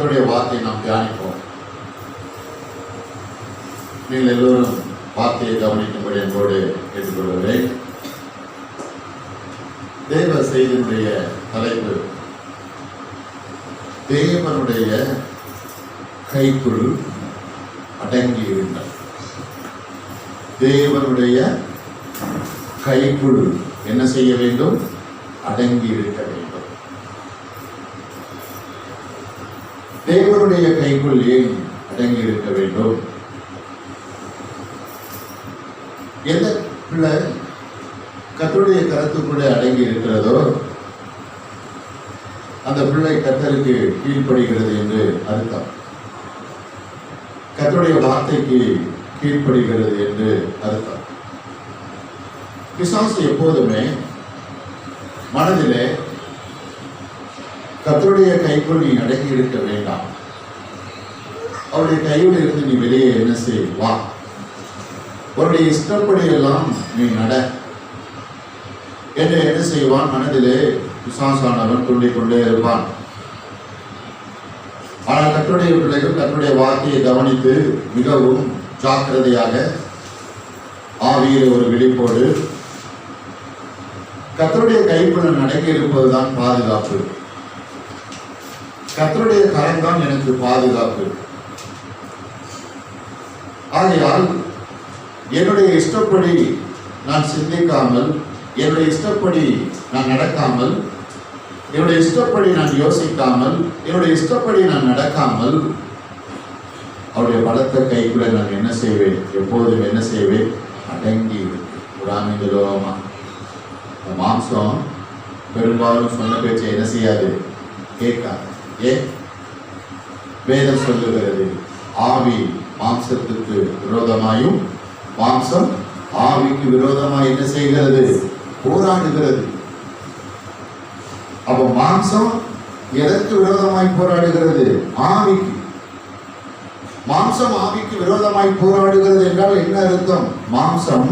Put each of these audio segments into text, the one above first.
கர்த்தருடைய வார்த்தையை நாம் தியானிப்போம். நீங்கள் எல்லோரும் வார்த்தையை கவனிக்கும்படி என்போடு கேட்டுக்கொள்கிறேன். தேவ செய்தியினுடைய தலைப்பு தேவனுடைய கைக்குள் அடங்கி இருந்தார். தேவனுடைய கைக்குள் என்ன செய்ய வேண்டும்? அடங்கி இருக்க வேண்டும். தேவனுடைய கைக்குள் ஏன் அடங்கி இருக்க வேண்டும்? எந்த பிள்ளை கர்த்தருடைய கரத்துக்குள்ளே அடங்கி இருக்கிறதோ அந்த பிள்ளை கர்த்தருக்கு கீழ்ப்படுகிறது என்று அர்த்தம். கர்த்தருடைய வார்த்தைக்கு கீழ்ப்படுகிறது என்று அர்த்தம். பிசாசு எப்போதுமே மனதிலே கர்த்தருடைய கைக்குள் நீ அடங்கி இருக்க வேண்டாம், அவருடைய கையில் இருந்து நீ வெளியே என்ன செய், வா, அவருடைய இஷ்டப்படி எல்லாம் நீ நட என்று என்ன செய்வான்? மனதிலே பிசாசானவன் துள்ளிக் கொண்டே இருப்பான். ஆனால் கர்த்தருடைய பிள்ளைகள் கர்த்தருடைய வார்த்தையை கவனித்து மிகவும் ஜாக்கிரதையாக ஆவியிலே ஒரு விழிப்போடு கர்த்தருடைய கைக்குள் அடங்கி இருப்பதுதான் பாதுகாப்பு. கர்த்தருடைய கரம்தான் எனக்கு பாதுகாப்பு. ஆகையால் என்னுடைய இஷ்டப்படி நான் சிந்திக்காமல், என்னுடைய இஷ்டப்படி நான் நடக்காமல், என்னுடைய இஷ்டப்படி நான் யோசிக்காமல், என்னுடைய இஷ்டப்படி நான் நடக்காமல் அவருடைய பலத்த கைக்குள்ள நான் என்ன செய்வேன்? எப்போதும் என்ன செய்வேன்? அடங்கி உடாமிந்தோமா. மாம்சம் பெரும்பாலும் சொன்ன பேச்சை என்ன செய்யாது? கேட்காது. ஏன்? வேதம் சொல்லுகிறது, ஆவி மாம்சத்துக்கு விரோதமாயும் மாம்சம் ஆவிக்கு விரோதமாய் என்ன செய்கிறது? போராடுகிறது. அப்ப மாம்சம் எதற்கு விரோதமாய் போராடுகிறது? ஆவிக்கு. மாம்சம் ஆவிக்கு விரோதமாய் போராடுகிறது என்றால் என்ன அர்த்தம்? மாம்சம்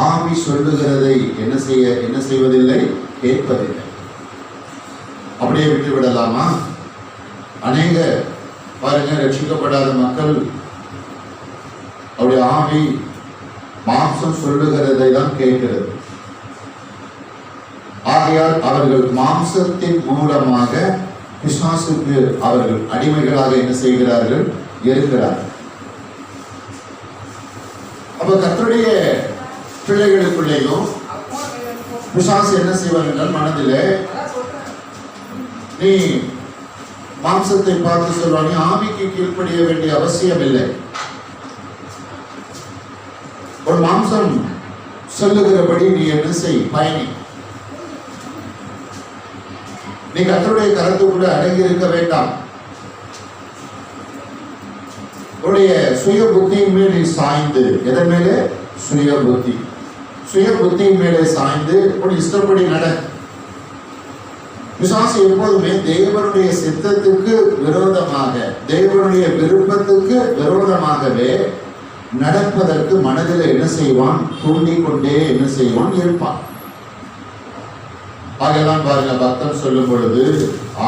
ஆவி சொல்லுகிறதை என்ன செய்வதில்லை? கேட்பதில்லை. அப்படியே விட்டு விடலாமா? அநேக பாருங்க, ரட்சிக்கப்படாத மக்கள் அவருடைய ஆவி மாம்சம் சொல்லுகிறதை தான் கேட்கிறது. ஆகையால் அவர்கள் மாம்சத்தின் மூலமாக பிசாசுக்கு அவர்கள் அடிமைகளாக என்ன செய்கிறார்கள்? இருக்கிறார்கள். அப்ப கர்த்தருடைய பிள்ளைகளுக்குள்ளேயும் பிசாசு என்ன செய்வார் என்றால், மனதிலே நீ மாம்சத்தை பார்த்து சொல்வான், நீ ஆவிக்கு கீழ்ப்படிய வேண்டிய அவசியம் இல்லை. ஒரு மாம்சம் சொல்லுகிறபடி நீ என்ன செய்? பயணி. நீ கர்த்தருடைய கரத்துக்குள்ள அடங்கி இருக்க வேண்டாம். உன்னுடைய சுய புத்தியின் மேல் நீ சாய்ந்து, எதன் மேலே? சுய புத்தி. சுய புத்தியின் மேலே சாய்ந்து உன் இஷ்டப்படி நட. பிசாசு எப்போதுமே தேவனுடைய சித்தத்துக்கு விரோதமாக, தேவனுடைய விருப்பத்துக்கு விரோதமாகவே நடப்பதற்கு மனதில் என்ன செய்வான்? தூண்டிக் கொண்டே என்ன செய்வான்? இருப்பான். ஆகலாம் பாருங்க, பக்தன் சொல்லும் பொழுது,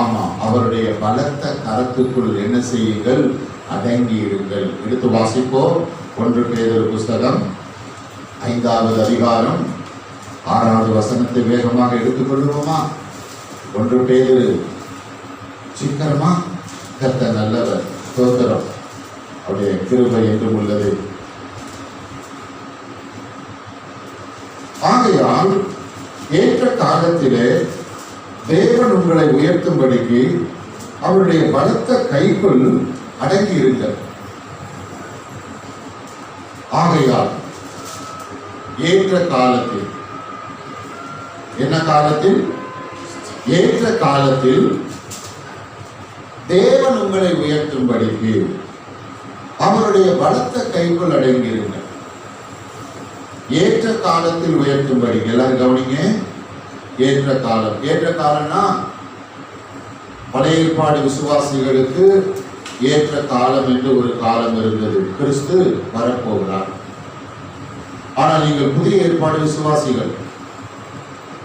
ஆமா, அவருடைய பலத்த கரத்துக்குள் என்ன செய்யுங்கள்? அடங்கி இருங்கள். எடுத்து வாசிப்போம். 1 பேதுரு புஸ்தகம் 5வது அதிகாரம் 6வது வசனத்தை வேகமாக எடுத்துக்கொள்வோமா? 1 பேதுரு. சீக்கிரமா. கர்த்தர் நல்லவர், ஸ்தோத்திரம், அவருடைய கிருபை என்றும் உள்ளது. ஆகையால் ஏற்ற காலத்திலே தேவன் உங்களை உயர்த்தும்படிக்கு அவருடைய பலத்த கைக்குள் அடங்கி இருங்கள். ஆகையால் ஏற்ற காலத்தில், என்ன காலத்தில்? ஏற்ற காலத்தில் தேவன் உங்களை உயர்த்தும்படிக்கு அவருடைய பலத்த கைக்குள் அடங்கி இருங்கள். ஏற்ற காலத்தில் உயர்த்தும்படி. எல்லாரும் கவனிங்க. ஏற்ற காலம். ஏற்ற காலம்னா பழைய ஏற்பாடு விசுவாசிகளுக்கு ஏற்ற காலம் என்று ஒரு காலம் இருந்தது. கிறிஸ்து வரப்போகிறார். ஆனால் நீங்கள் புதிய ஏற்பாடு விசுவாசிகள்.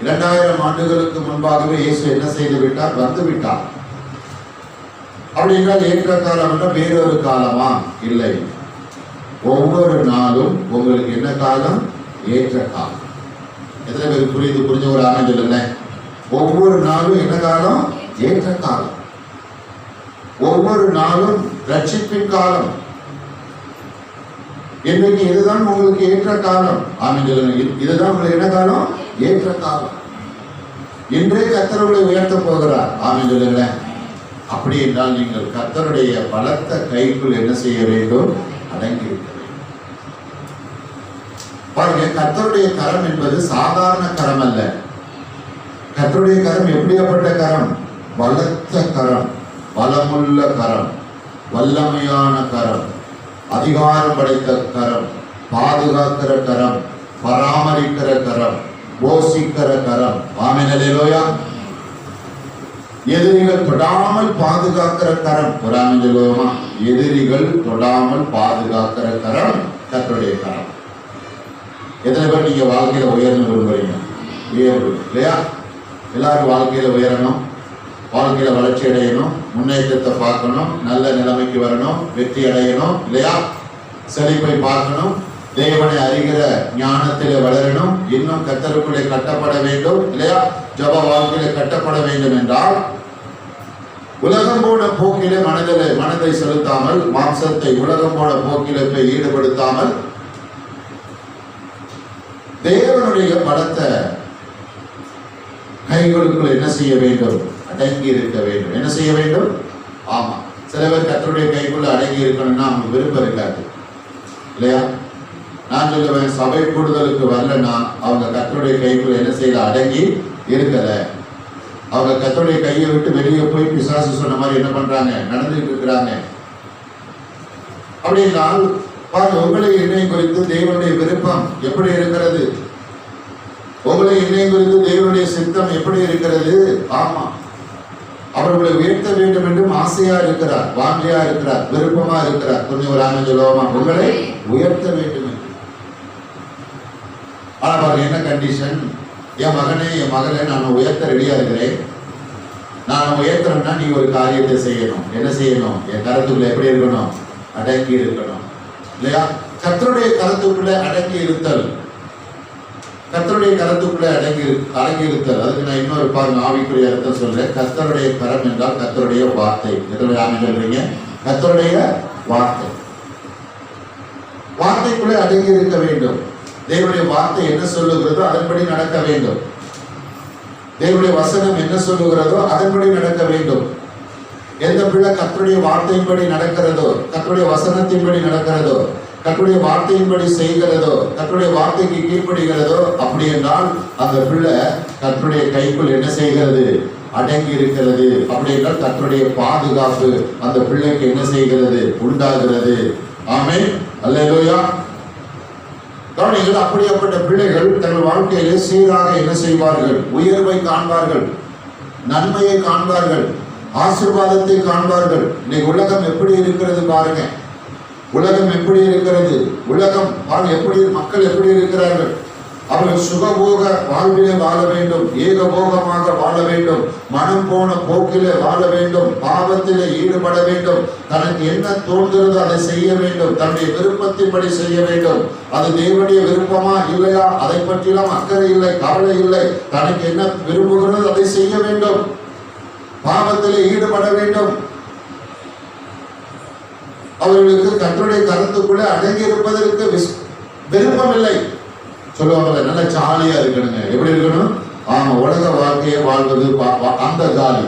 2000 ஆண்டுகளுக்கு முன்பாகவே இயேசு என்ன செய்து விட்டார்? வந்து விட்டார். அப்படி என்றால் ஏற்ற காலம் என்ற வேறொரு காலமா? இல்லை. ஒவ்வொரு நாளும் உங்களுக்கு என்ன காலம்? ஏற்ற காலம். எத்தனை பேர் புரிஞ்ச ஒரு ஆமென் சொல்லுங்க. ஒவ்வொரு நாளும் என்ன காலம்? ஏற்ற காலம். ஒவ்வொரு நாளும் ரட்சிப்பின் காலம். இன்னைக்கு இதுதான் உங்களுக்கு ஏற்ற காலம். ஆமென் சொல்லுங்க. இதுதான் உங்களுக்கு என்ன காலம்? ஏற்ற காலம். இன்றே கர்த்தர் உங்களை உயர்த்த போகிறார். ஆமென் சொல்லுங்க. அப்படி என்றால் நீங்கள் கர்த்தருடைய பலத்த கைக்குள் என்ன செய்ய வேண்டும்? அடங்கி இருக்க வேண்டும். பாருங்க, கர்த்தருடைய கரம் என்பது சாதாரண கரம் அல்ல. கர்த்தருடைய கரம் எப்படியாப்பட்ட கரம்? பலத்த கரம், பலமுள்ள கரம், வல்லமையான கரம், அதிகாரம் படைத்த கரம், பாதுகாக்கிற கரம், பராமரிக்கிற கரம், போஷிக்கிற கரம். ஆமென் அல்லேலூயா. எதிரிகள் தொடாமல் பாதுகாக்கிற கரம். ஒரு ஆமென் சொல்லுவோமா? எதிரிகள் தொடாமல் பாதுகாக்கிற கரம் கர்த்தருடைய கரம். எத்தனை பேர் நீங்க வாழ்க்கையில உயர்ந்து விரும்புறீங்க? உயர்வு இல்லையா? எல்லாரும் வாழ்க்கையில உயரணும், வாழ்க்கையில வளர்ச்சி அடையணும், முன்னேற்றத்தை பார்க்கணும், நல்ல நிலைமைக்கு வரணும், வெற்றி அடையணும் இல்லையா? செழிப்பை பார்க்கணும், தேவனை அறிகிற ஞானத்திலே வளரணும், இன்னும் கர்த்தருக்குள்ளே கட்டப்பட வேண்டும் இல்லையா? ஜப வாழ்க்கையில கட்டப்பட வேண்டும் என்றால் உலகம் போன போக்கிலே மனதை செலுத்தாமல், மாம்சத்தை உலகம் போன போக்கிலே போய் ஈடுபடுத்தாமல் தேவனுடைய பலத்த கைகளுக்குள் என்ன செய்ய வேண்டும்? அடங்கி இருக்க வேண்டும். என்ன செய்ய வேண்டும்? ஆமா, சில பேர் கர்த்தருடைய கைக்குள்ள அடங்கி இருக்கணும்னா அவங்க விருப்பம் இருக்காது இல்லையா? நான் சொல்லுவேன், சபை கூடுதலுக்கு வரலன்னா அவங்க கர்த்தருடைய கைக்குள்ள என்ன செய்யல? அடங்கி இருக்கல. அவங்க கர்த்தருடைய கையை விட்டு வெளியே போய் பிசாசு சொன்ன மாதிரி என்ன பண்றாங்க? நடந்துட்டு இருக்கிறாங்க. அப்படின்னால் பாருங்க, உங்களை என்னையும் குறித்து தேவனுடைய விருப்பம் எப்படி இருக்கிறது? உங்களை என்னையும் குறித்து தேவனுடைய சித்தம் எப்படி இருக்கிறது? ஆமா, அவர்களை உயர்த்த வேண்டும் என்றும் ஆசையா இருக்கிறார், வாஞ்சையா இருக்கிறார், விருப்பமா இருக்கிறார். கொஞ்சம் ஒரு ஆமென் சொல்லுவோமா? உங்களை உயர்த்த வேண்டும் என்று. ஆனா பாருங்க, என்ன கண்டிஷன்? என் மகனே, என் மகளே, நான் உயர்த்த ரெடியா இருக்கிறேன். நான் உயர்த்தணும்னா நீ ஒரு காரியத்தை செய்யணும். என்ன செய்யணும்? என் கருத்துக்குள்ள எப்படி இருக்கணும்? அடங்கி இருக்கணும் இல்லையா? கர்த்தருடைய கருத்துக்குள்ள அடங்கி இருத்தல். கர்த்தருடைய கருத்துக்குள்ள அடங்கி இருத்தல். அதுக்கு நான் இன்னொரு பாருங்க ஆவிக்குரிய அர்த்தம் சொல்றேன். கர்த்தருடைய கரம் என்றால் கர்த்தருடைய வார்த்தை. எத்தனை ஆமென் சொல்றீங்க? கர்த்தருடைய வார்த்தை. வார்த்தைக்குள்ளே அடங்கி இருக்க வேண்டும். தேவனுடைய வார்த்தை என்ன சொல்லுகிறதோ அதன்படி நடக்க வேண்டும். தேவனுடைய வசனம் என்ன சொல்லுகிறதோ அதன்படி நடக்க வேண்டும். எந்த பிள்ளை கர்த்தருடைய வார்த்தையின்படி நடக்கிறதோ, கர்த்தருடைய வசனத்தின்படி நடக்கிறதோ, கர்த்தருடைய வார்த்தையின்படி செய்கிறதோ, கர்த்தருடைய வார்த்தைக்கு கீழ்ப்படுகிறதோ, அப்படி என்றால் அந்த பிள்ளை கர்த்தருடைய கைக்குள் என்ன செய்கிறது? அடங்கி இருக்கிறது. அப்படி என்றால் கர்த்தருடைய பாதுகாப்பு அந்த பிள்ளைக்கு என்ன செய்கிறது? உண்டாகிறது. ஆமென் அல்லேலூயா. கவனிங்கள், அப்படியாப்பட்ட பிள்ளைகள் தங்கள் வாழ்க்கையிலே சீராக என்ன செய்வார்கள்? உயர்வை காண்பார்கள், நன்மையை காண்பார்கள், ஆசீர்வாதத்தை காண்பார்கள். இன்னைக்கு உலகம் எப்படி இருக்கிறது பாருங்க. உலகம் எப்படி இருக்கிறது? உலகம் பாருங்க, எப்படி மக்கள் எப்படி இருக்கிறார்கள்? அவர்கள் சுகபோக வாழ்விலே வாழ வேண்டும், ஏகபோகமாக வாழ வேண்டும், மனம் போன போக்கிலே வாழ வேண்டும், பாவத்திலே ஈடுபட வேண்டும், தனக்கு என்ன தோன்றுகிறதோ அதை செய்ய வேண்டும், தன்னுடைய விருப்பத்தின்படி செய்ய வேண்டும். அது தேவனுடைய விருப்பமா இல்லையா அதை பற்றியெல்லாம் அக்கறை இல்லை, கவலை இல்லை. தனக்கு என்ன விரும்புகிறதோ அதை செய்ய வேண்டும், பாவத்திலே ஈடுபட வேண்டும். அவர்களுக்கு கர்த்தருடைய கருத்துக்குள்ளே அடங்கி இருப்பதற்கு விருப்பம் இல்லை. சொல்லுவாங்கல்ல, நல்ல ஜாலியா இருக்கணுங்க. எப்படி இருக்கணும்? ஆமா, உலக வாழ்க்கையை வாழ்வது அந்த ஜாலி.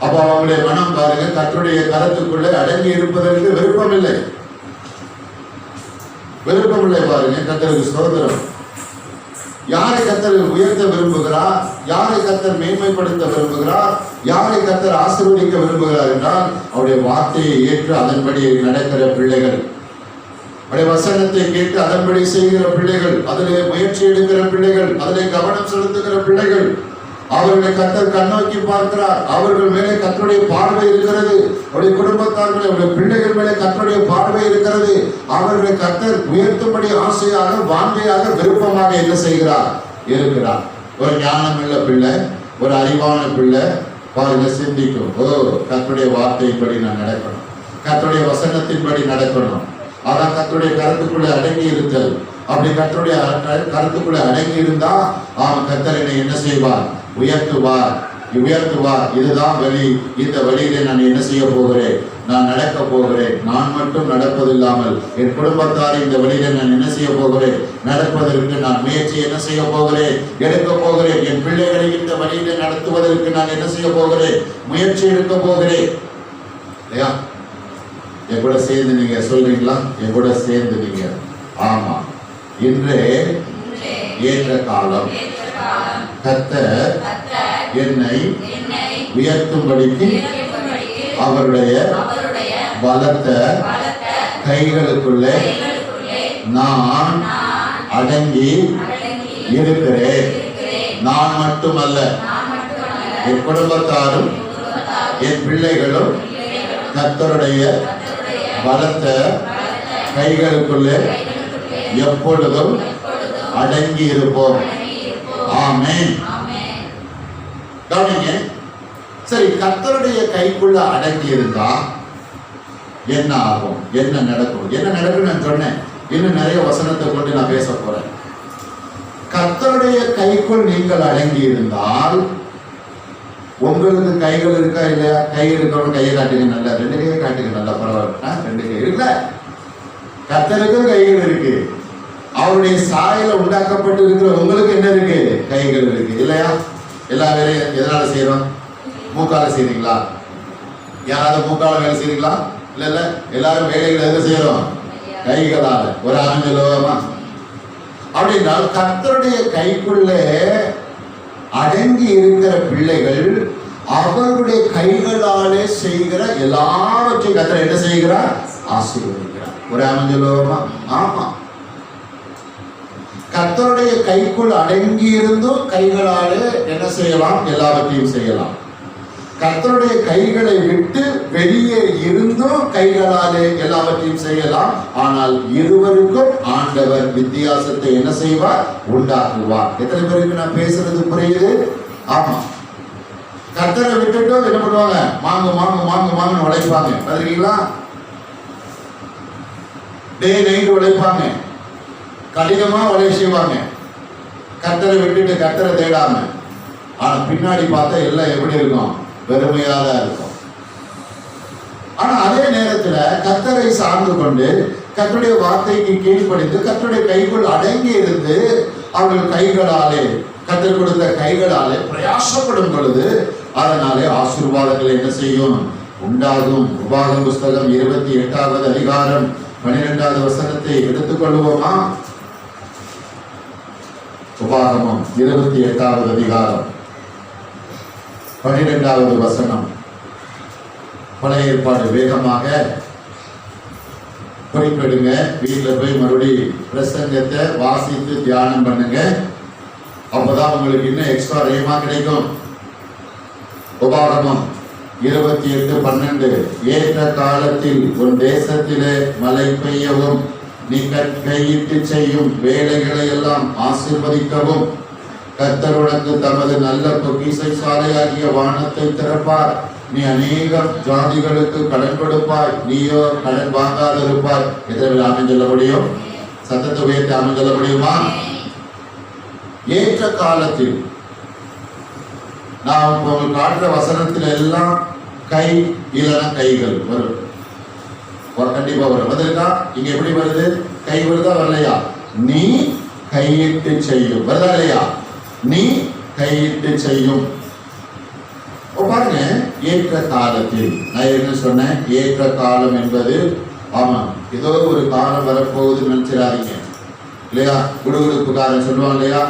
அப்ப அவங்களுடைய மனம் பாருங்க, கர்த்தருடைய கருத்துக்குள்ளே அடங்கி இருப்பதற்கு விருப்பம் இல்லை. விருப்பம் இல்லை பாருங்க. கர்த்தருக்கு ஸ்தோத்திரம். யாரை கர்த்தர் உயர்த்த விரும்புகிறார், யாரை கர்த்தர் மேன்மைப்படுத்த விரும்புகிறார், யாரை கர்த்தர் ஆசீர்வதிக்க விரும்புகிறார் என்றால் அவருடைய வார்த்தையை ஏற்று அதன்படி நடக்கிற பிள்ளைகள், அவருடைய வசனத்தை கேட்டு அதன்படி செய்கிற பிள்ளைகள், அதிலே முயற்சி எடுக்கிற பிள்ளைகள், அதிலே கவனம் செலுத்துகிற பிள்ளைகள். அவர்களை கர்த்தர் கண்ணோக்கி பார்க்கிறார். அவர்கள் மேலே கர்த்தருடைய பார்வை இருக்கிறது. அவருடைய குடும்பத்தார்கள், அவருடைய பிள்ளைகள் மேலே கர்த்தருடைய பார்வை இருக்கிறது. அவர்களை கர்த்தர் உயர்த்தும்படி ஆசையாக, வாஞ்சையாக, விருப்பமாக என்ன செய்கிறார்? இருக்கிறார். ஒரு ஞானமுள்ள பிள்ளை, ஒரு அறிவான பிள்ளை, பாருங்க, சிந்திக்கும். ஓ, கர்த்தருடைய வார்த்தையின்படி நான் நடக்கணும், கர்த்தருடைய வசனத்தின்படி நடக்கணும். அதான் கர்த்தருடைய கருத்துக்குள்ள அடங்கி இருத்தல். அப்படி கர்த்தருடைய கருத்துக்குள்ள அடங்கி இருந்தா அவன் கர்த்தர் என்னை என்ன செய்வார்? உயர்த்துவார், உயர்த்துவார். இதுதான் வழி. இந்த வழியிலே நான் என்ன செய்ய போகிறேன்? நான் நடக்க போகிறேன். நான் மட்டும் நடப்பதில்லாமல் என் குடும்பத்தார் இந்த வழியில நான் என்ன செய்ய போகிறேன்? நடப்பதற்கு நான் முயற்சி என்ன செய்ய போகிறேன்? எடுக்க போகிறேன். என் பிள்ளைகளை இந்த வழியில நடத்துவதற்கு நான் என்ன செய்ய போகிறேன்? முயற்சி எடுக்க போகிறேன். இல்லையா? என் கூட சேர்ந்து நீங்க சொல்றீங்களா? என் கூட சேர்ந்து நீங்க. ஆமா, இன்றே ஏற்ற காலம். கர்த்தர் என்னை உயர்த்தும்படிக்கு அவருடைய பலத்த கைகளுக்குள்ளே நான் அடங்கி இருக்கிறேன். நான் மட்டுமல்ல, என் குடும்பத்தாரும் என் பிள்ளைகளும் கர்த்தருடைய பலத்த கைகளுக்குள்ளே எப்பொழுதும் அடங்கி இருப்போம். ஆமென். கவனிங்க. சரி, கர்த்தருடைய கைக்குள்ள அடங்கி இருந்தா என்ன ஆகும்? என்ன நடக்கும்? என்ன நடக்கும் நான் சொன்னேன். இன்னும் நிறைய வசனத்தை கொண்டு நான் பேச போறேன். கர்த்தருடைய கைக்குள் நீங்கள் அடங்கி இருந்தால், உங்களுக்கு கைகள் இருக்கா இல்லையா? கை இருக்கணும், கையை காட்டுங்க. நல்லா, ரெண்டு கையை காட்டுங்க. நல்லா, பரவாயில்ல. ரெண்டு கை இருக்குல்ல? கர்த்தருக்கும் கைகள் இருக்கு. அவருடைய சாயல உண்டாக்கப்பட்டு இருக்கிற உங்களுக்கு என்ன இருக்கு? கைகள் இருக்கு இல்லையா? எல்லா வேலையும் எதனால செய்யறோம்? மூக்கால செய்றீங்களா? யாராவது மூக்கால வேலை செய்றீங்களா? இல்ல இல்ல, எல்லாரும் வேலைகளை எது செய்யறோம்? கைகளால. ஒரு ஆமென். அப்படின்னா கர்த்தருடைய கைக்குள்ளே அடங்கி இருக்கிற பிள்ளைகள் அவர்களுடைய கைகளாலே செய்கிற எல்லாவற்றையும் கர்த்தர் என்ன செய்கிறார்? ஆசீர்வதிக்கிறார். ஒரு ஆமென். ஆமா, கர்த்தருடைய கைக்குள் அடங்கி இருந்தும் கைகளாலே என்ன செய்யலாம்? எல்லாவற்றையும் செய்யலாம். கர்த்தருடைய கைகளை விட்டு வெளியே இருந்தும் கைகளாலே எல்லாவற்றையும் செய்யலாம். ஆனால் இருவருக்கும் ஆண்டவர் வித்தியாசத்தை என்ன செய்வார்? உண்டாக்குவார். எத்தனை பேருக்கு நான் பேசுறது புரியுது? ஆமா. கர்த்தரை விட்டுட்டு என்ன பண்ணுவாங்க? மாங்கு மாங்கு மாங்கு மாங்குன்னு உழைப்பாங்க. பாத்தீங்களா? டே நைட் உழைப்பாங்க, கடினமா உழைய செய்வாங்க. கர்த்தரை விட்டுட்டு கர்த்தரை தேடாம. ஆனா பின்னாடி பார்த்தா எல்லாம் எப்படி இருக்கும்? வெறுமையா தான் இருக்கும். ஆனா அதே நேரத்துல கர்த்தரை சார்ந்து கொண்டு கர்த்தருடைய வார்த்தைக்கு கீழ்ப்படிந்து கர்த்தருடைய கைக்குள் அடங்கி இருந்து அவர்கள் கைகளாலே, கர்த்தர் கொடுத்த கைகளாலே பிரயாசப்படும் பொழுது அதனாலே ஆசீர்வாதங்கள் என்ன செய்யும்? உண்டாகும். உபாகமம் புஸ்தகம் 28வது அதிகாரம் 12வது வசனத்தை எடுத்துக்கொள்வோமா? உபாகமம் 28வது அதிகாரம் 12வது வசனம். பழைய ஏற்பாடு வேகமாக குறிப்பிடுங்க. வீட்டில் போய் மறுபடி பிரசங்கத்தை வாசித்து தியானம் பண்ணுங்க. அப்பதான் உங்களுக்கு இன்னும் எக்ஸ்ட்ரா ரேமா கிடைக்கும். உபாகமம் 28:12. ஏற்ற காலத்தில் உன் தேசத்திலே மழை பெய்யவும் நீ கையிட்டு செய்யும் வேலைகளை எல்லாம் ஆசீர்வதிக்கவும் கர்த்தர் உனக்கு தமது நல்ல பொக்கிஷை சாலையாகிய வானத்தை திறப்பார். நீ அநேக ஜாதிகளுக்கு கடன் கொடுப்பாய், நீயோ கடன் வாங்காத இருப்பாய். எத்தனை ஆமென் சொல்ல முடியும்? சத்தத்தை உயர்த்தி ஆமென் சொல்ல முடியுமா? ஏற்ற காலத்தில் நான் உங்களுக்கு காட்டுற வசனத்தில் எல்லாம் கை இல்லைன்னா கைகள் வரும். கண்டிப்பா வரும். வந்திருக்கா? இங்க எப்படி வருது? கை வருதா வரலையா? நீ கையிட்டு செய்யும். வருதா இல்லையா? நீ கையிட்டு செய்யும். பாருங்க, ஏற்ற காலத்தில் நான் என்ன சொன்னேன்? ஏற்ற காலம் என்பது, ஆமா, ஏதோ ஒரு காலம் வரப்போகுதுன்னு நினைச்சிடாதீங்க இல்லையா? குடுகுடுப்புக்காரன் சொல்லுவான் இல்லையா?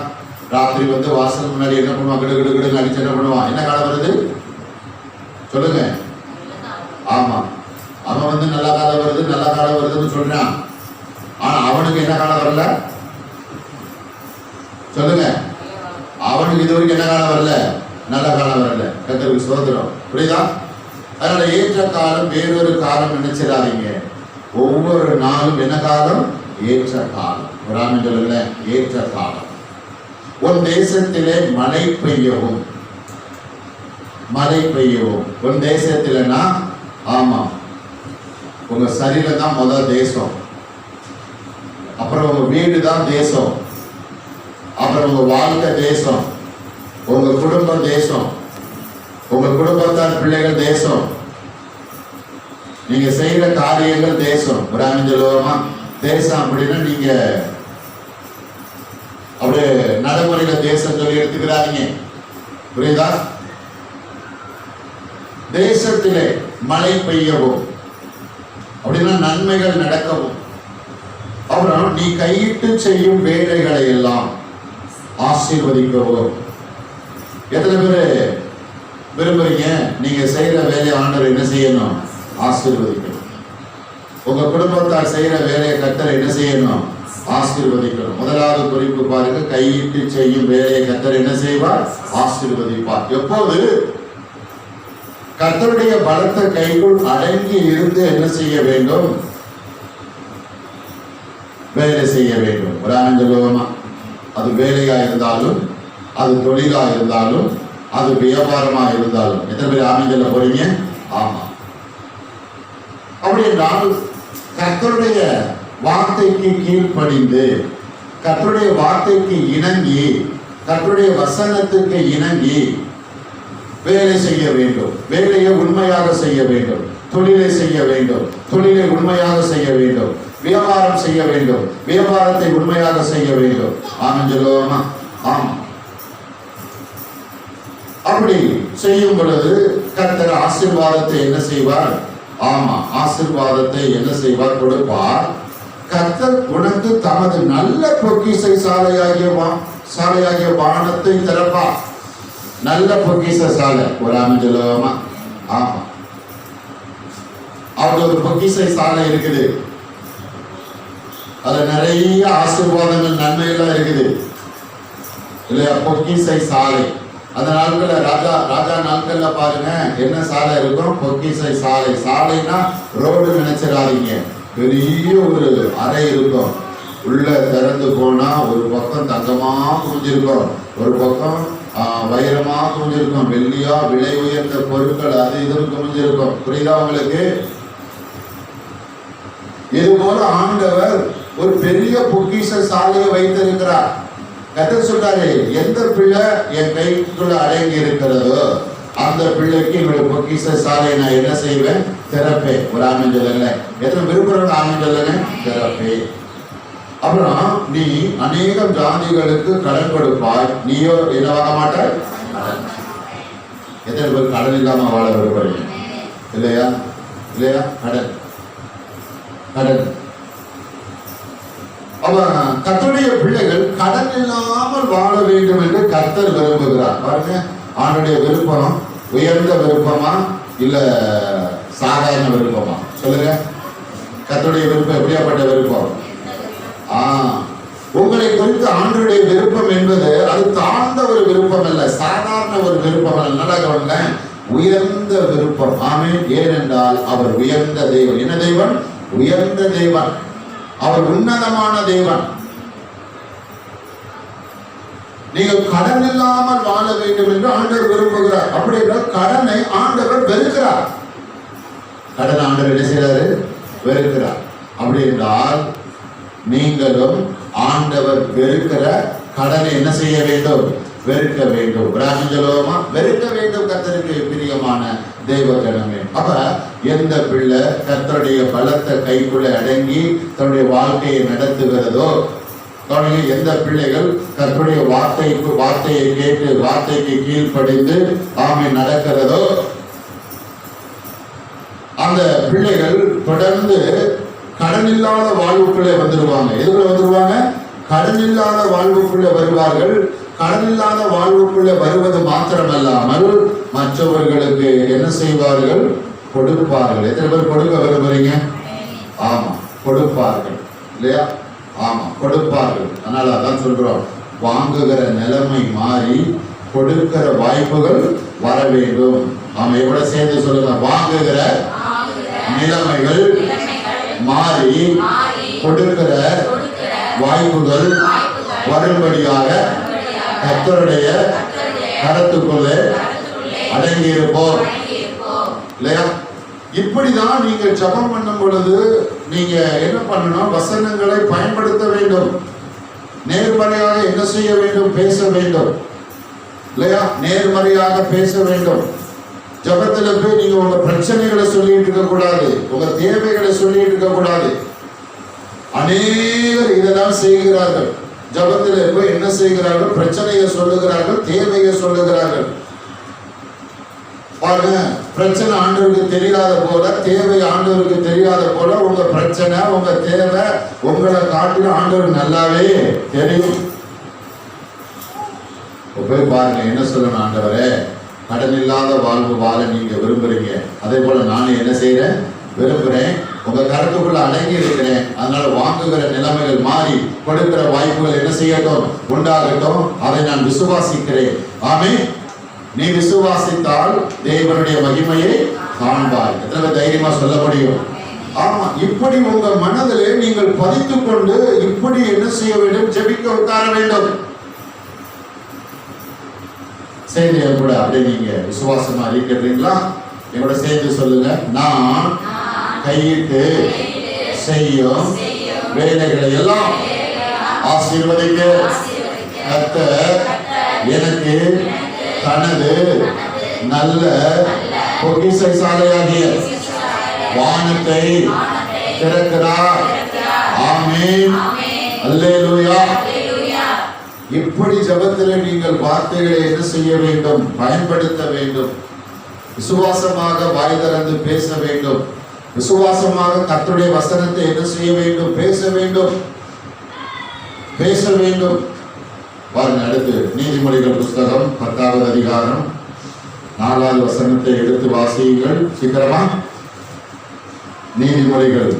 ராத்திரி வந்து வாசல் முன்னாடி என்ன பண்ணுவான்? கிடு கிடு கிடுன்னு அடிச்சு என்ன பண்ணுவான்? என்ன காலம் வருது சொல்லுங்க? ஆமா, அவன் வந்து நல்ல காலம் வருது நல்ல காலம் வருதுன்னு சொல்றான். ஆனா அவனுக்கு என்ன காலம் வரல சொல்லுங்க? அவனுக்கு இது வரைக்கும் என்ன காலம் வரல? நல்ல காலம் வரல. கர்த்தருக்கு ஸ்தோத்திரம். புரியுதா? அதனால ஏற்ற காலம் வேறொரு காலம் நினைச்சிடாதீங்க. ஒவ்வொரு நாளும் என்ன காலம்? ஏற்ற காலம். ஒரு ஆமென் சொல்லுங்க. ஏற்ற காலம். உன் தேசத்திலே மழை பெய்யவும். மழை பெய்யவும். உன் தேசத்திலனா ஆமா உங்க சரீரம் தான் முதல் தேசம், அப்புறம் உங்க வீடு தான் தேசம், அப்புறம் உங்க வாழ்க்கை தேசம், உங்க குடும்பம் தேசம், உங்க குடும்பத்தார் பிள்ளைகள் தேசம், நீங்க செய்யற காரியங்கள் தேசம். ஒரு சொல்லுவோமா தேசம் அப்படின்னா நீங்க அப்படியே நடைமுறையில தேசம் சொல்லி எடுத்துக்கிறாங்க, புரியுதா? தேசத்திலே மழை பெய்யவும் அப்படின்னா நன்மைகள் நடக்கவும், அப்புறம் நீ கையிட்டு செய்யும் வேலைகளை எல்லாம் ஆசீர்வதிக்கவும். எத்தனை பேர் விரும்புறீங்க நீங்க செய்யற வேலையை ஆண்டவர் என்ன செய்யணும்? ஆசீர்வதிக்கணும். உங்க குடும்பத்தார் செய்யற வேலையை கர்த்தர் என்ன செய்யணும்? ஆசீர்வதிக்கணும். முதலாவது குறிப்பு பாருங்க, கையிட்டு செய்யும் வேலையை கர்த்தர் என்ன செய்வார்? ஆசீர்வதிப்பார். எப்போது? கர்த்தருடைய பலத்த கைக்குள் அடங்கி இருந்து என்ன செய்ய வேண்டும்? வேலை செய்ய வேண்டும். ஒரு சொல்லுவோமா, அது வேலையா இருந்தாலும், அது தொழிலா இருந்தாலும், அது வியாபாரமா இருந்தாலும். எத்தனை பேர் ஆமென் சொல்ல போறீங்க? ஆமா. அப்படி என்றால் கர்த்தருடைய வார்த்தைக்கு கீழ்ப்படிந்து, கர்த்தருடைய வார்த்தைக்கு இணங்கி, கர்த்தருடைய வசனத்துக்கு இணங்கி வேலை செய்ய வேண்டும். வேலையை உண்மையாக செய்ய வேண்டும். தொழிலை செய்ய வேண்டும். தொழிலை உண்மையாக செய்ய வேண்டும். வியாபாரம் செய்ய வேண்டும். வியாபாரத்தை உண்மையாக செய்ய வேண்டும். ஆமென் சொல்லுவோமா? ஆமா. அப்படி செய்யும் பொழுது கர்த்தர் ஆசீர்வாதத்தை என்ன செய்வார்? ஆமா, ஆசீர்வாதத்தை என்ன செய்வார்? கொடுப்பார். கர்த்தர் உனக்கு தமது நல்ல பொக்கிஷை சாலையாகிய வானத்தை திறப்பார். நல்ல பொக்கிஷ சாலை. ஒரு சொல்லுவோமா? ஆமா, அவருக்கு ஒரு பொக்கிஷை சாலை இருக்குது. அதுல நிறைய ஆசீர்வாதங்கள் நன்மையெல்லாம் இருக்குது இல்லையா? பொக்கிஷை சாலை. அந்த நாட்கள்ல ராஜா நாட்கள்ல பாருங்க என்ன சாலை இருக்கும்? பொக்கிஷை சாலை. சாலைனா ரோடு நினைச்சிடாதீங்க, பெரிய ஒரு அறை இருக்கும். உள்ள திறந்து போனா ஒரு பக்கம் தங்கமா குமிஞ்சிருக்கும், ஒரு பக்கம் வைரமா குமிஞ்சிருக்கும், வெள்ளியா விலை உயர்ந்த பொருட்கள் அது இது குமிஞ்சிருக்கும். புரியுதா உங்களுக்கு? இது போல ஆண்டவர் ஒரு பெரிய பொக்கிஷ சாலையை வைத்திருக்கிறார். கர்த்தர் சொல்றாரு, எந்த பிள்ளை என் கைக்குள்ள அடங்கி இருக்கிறதோ அந்த பிள்ளைக்கு என்னுடைய பொக்கிஷ சாலையை நான் என்ன செய்வேன்? திறப்பேன். ஒரு ஆமென் சொல்லுங்க. எத்தனை விரும்புறவங்க ஆமென் சொல்லுங்க? திறப்பேன். அப்புறம் நீ அநேகம் ஜாதிகளுக்கு கடன் கொடுப்பாய், நீயோ என்ன வாங்க மாட்டாய்? எத்தனை பேர் கடன் இல்லாம வாழ விரும்புறீங்க? இல்லையா? இல்லையா? கடன் கடன். அவன் கர்த்தருடைய பிள்ளைகள் கடன் இல்லாமல் வாழ வேண்டும் என்று கர்த்தர் விரும்புகிறார். பாருங்க, ஆண்டுடைய விருப்பம் உயர்ந்த விருப்பமா இல்ல சாதாரண விருப்பமா? சொல்லுங்க. கர்த்தருடைய விருப்பம் எப்படியாப்பட்ட விருப்பம்? உங்களை குறித்து ஆண்டுடைய விருப்பம் என்பது அது தாழ்ந்த ஒரு விருப்பம் அல்ல, சாதாரண ஒரு விருப்பம் அல்ல. நல்லா கவனிங்க, உயர்ந்த விருப்பம். ஆமென். ஏனென்றால் அவர் உயர்ந்த தேவன். என்ன தேவன்? உயர்ந்த தேவன். அவர் உன்னதமான தேவன். நீங்கள் கடன் இல்லாமல் வாழ வேண்டும் என்று ஆண்டவர் விரும்புகிறார். அப்படி என்றால் கடனை ஆண்டவர் வெறுக்கிறார். கடன் ஆண்டவர் என்ன செய்கிறாரு? வெறுக்கிறார். அப்படி என்றால் நீங்களும் ஆண்டவர் வெறுக்கிற கடனை என்ன செய்ய வேண்டும்? வெறுக்க வேண்டும். ராஜ்யலோகமா வெறுக்க வேண்டும். கர்த்தருக்கு பிரியமான தெய்வ ஜனமே. அப்ப எந்த பிள்ளை கர்த்தருடைய பலத்த கைக்குள்ள அடங்கி தன்னுடைய வாழ்க்கையை நடத்துகிறதோ, எந்த பிள்ளைகள் கர்த்தருடைய வார்த்தையை கேட்டு வார்த்தைக்கு கீழ்ப்படிந்து ஆமென் நடக்கிறதோ, அந்த பிள்ளைகள் தொடர்ந்து கடன் இல்லாத வாழ்வுக்குள்ளே வந்துடுவாங்க. எதுக்குள்ள வந்துடுவாங்க? கடன் இல்லாத வாழ்வுக்குள்ளே வருவார்கள். கடன் இல்லாத வாழ்வுக்குள்ளே வருவது மாத்திரமல்லாமல் மற்றவர்களுக்கு என்ன செய்வார்கள்? கொடுப்பார்கள். எத்தனை பேர் கொடுக்க விரும்புறீங்க? ஆமா, கொடுப்பார்கள். இல்லையா? ஆமா, கொடுப்பார்கள். அதனால அதான் சொல்றோம், வாங்குகிற நிலைமை மாறி கொடுக்கிற வாய்ப்புகள் வர வேண்டும். ஆமா, எவ்வளவு சேர்ந்து சொல்லுங்க. வாங்குகிற நிலைமைகள் மாறி கொடுக்கிற வாய்ப்புகள் வரும்படியாக கர்த்தருடைய கரத்துக்குள்ளே அடங்கி இருப்போம் இல்லையா? இப்படிதான் நீங்கள் ஜெபம் பண்ணும் பொழுது நீங்க என்ன பண்ணணும்? வசனங்களை பயன்படுத்த வேண்டும். நேர்மறையாக என்ன செய்ய வேண்டும்? பேச வேண்டும் இல்லையா? நேர்மறையாக பேச வேண்டும். ஜெபத்துல போய் நீங்க உங்க பிரச்சனைகளை சொல்லிட்டு இருக்க கூடாது, உங்க தேவைகளை சொல்லிட்டு இருக்க கூடாது. அநேகர் இதைதான் செய்கிறார்கள். ஜெபத்துல போய் என்ன செய்கிறார்கள்? பிரச்சனையை சொல்லுகிறார்கள், தேவையை சொல்லுகிறார்கள். பாருங்க, பிரச்சனை ஆண்டவருக்கு தெரியாத போல, தேவை ஆண்டவருக்கு தெரியாத போல, உங்க பிரச்சனை உங்க தேவை உங்களை காட்டிலும் ஆண்டவருக்கு நல்லாவே தெரியும். போய் பாருங்க, என்ன சொல்லணும்? ஆண்டவரே, கடன் இல்லாத வாழ்வு வாழ நீங்க விரும்புறீங்க, அதே போல நானும் என்ன செய்யறேன்? விரும்புறேன். உங்க கருத்துக்குள்ள அடங்கி இருக்கிறேன். அதனால வாங்குகிற நிலைமைகள் மாறி கொடுக்கிற வாய்ப்புகள் என்ன செய்யட்டும்? உண்டாகட்டும். அதை நான் விசுவாசிக்கிறேன். ஆமென். நீ விசுவாசித்தால் தேவனுடைய மகிமையை காண்பாய். எத்தனை தைரியமா சொல்ல முடியும்? ஆமா. இப்படி உங்க மனதிலே நீங்கள் பதித்துக் கொண்டு இப்படி என்ன செய்ய வேண்டும்? ஜெபிக்க உட்கார வேண்டும். சேர்ந்து என் கூட அப்படியே நீங்க விசுவாசமா இருக்கிறீங்களா? என்னோட சேர்ந்து சொல்லுங்க. நான் கையிட்டு செய்யும் வேலைகளை எல்லாம் ஆசீர்வதிக்க கர்த்தர் எனக்கு தனது நல்ல பொக்கிஷசாலையாகிய வானத்தை திறக்கிறார். ஆமென். அல்லேலூயா. இப்படி ஜெபத்தில் நீங்கள் வார்த்தைகளை என்ன செய்ய வேண்டும்? பயன்படுத்த வேண்டும். விசுவாசமாக வாய் திறந்து பேச வேண்டும். விசுவாசமாக கர்த்தருடைய வசனத்தை என்ன செய்ய வேண்டும்? பேச வேண்டும். பேச வேண்டும். பாருங்க, அடுத்து நீதிமொழிகள் புஸ்தகம் 10வது அதிகாரம் 4வது வசனத்தை எடுத்து வாசியுங்கள் சீக்கிரமா. நீதிமொழிகள்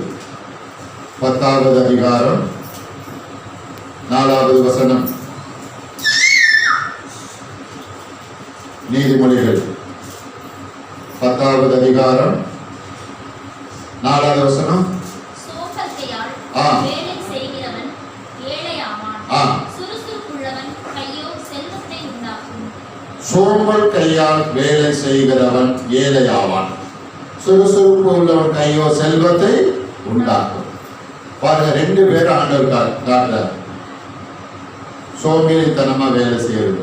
10வது அதிகாரம் 4வது வசனம். நீதிமொழிகள் 10வது அதிகாரம் 4வது வசனம். சோம்பல் கையால் வேலை செய்கிறவன் ஏழையாவான். சுறுசுறுப்பு உள்ளவன் கையோ செல்வத்தை உண்டாக்கும். பாருங்க, 2 பேரும் ஆண்டவர் காட்டுறார். சோம்பேறித்தனமா வேலை செய்யறது,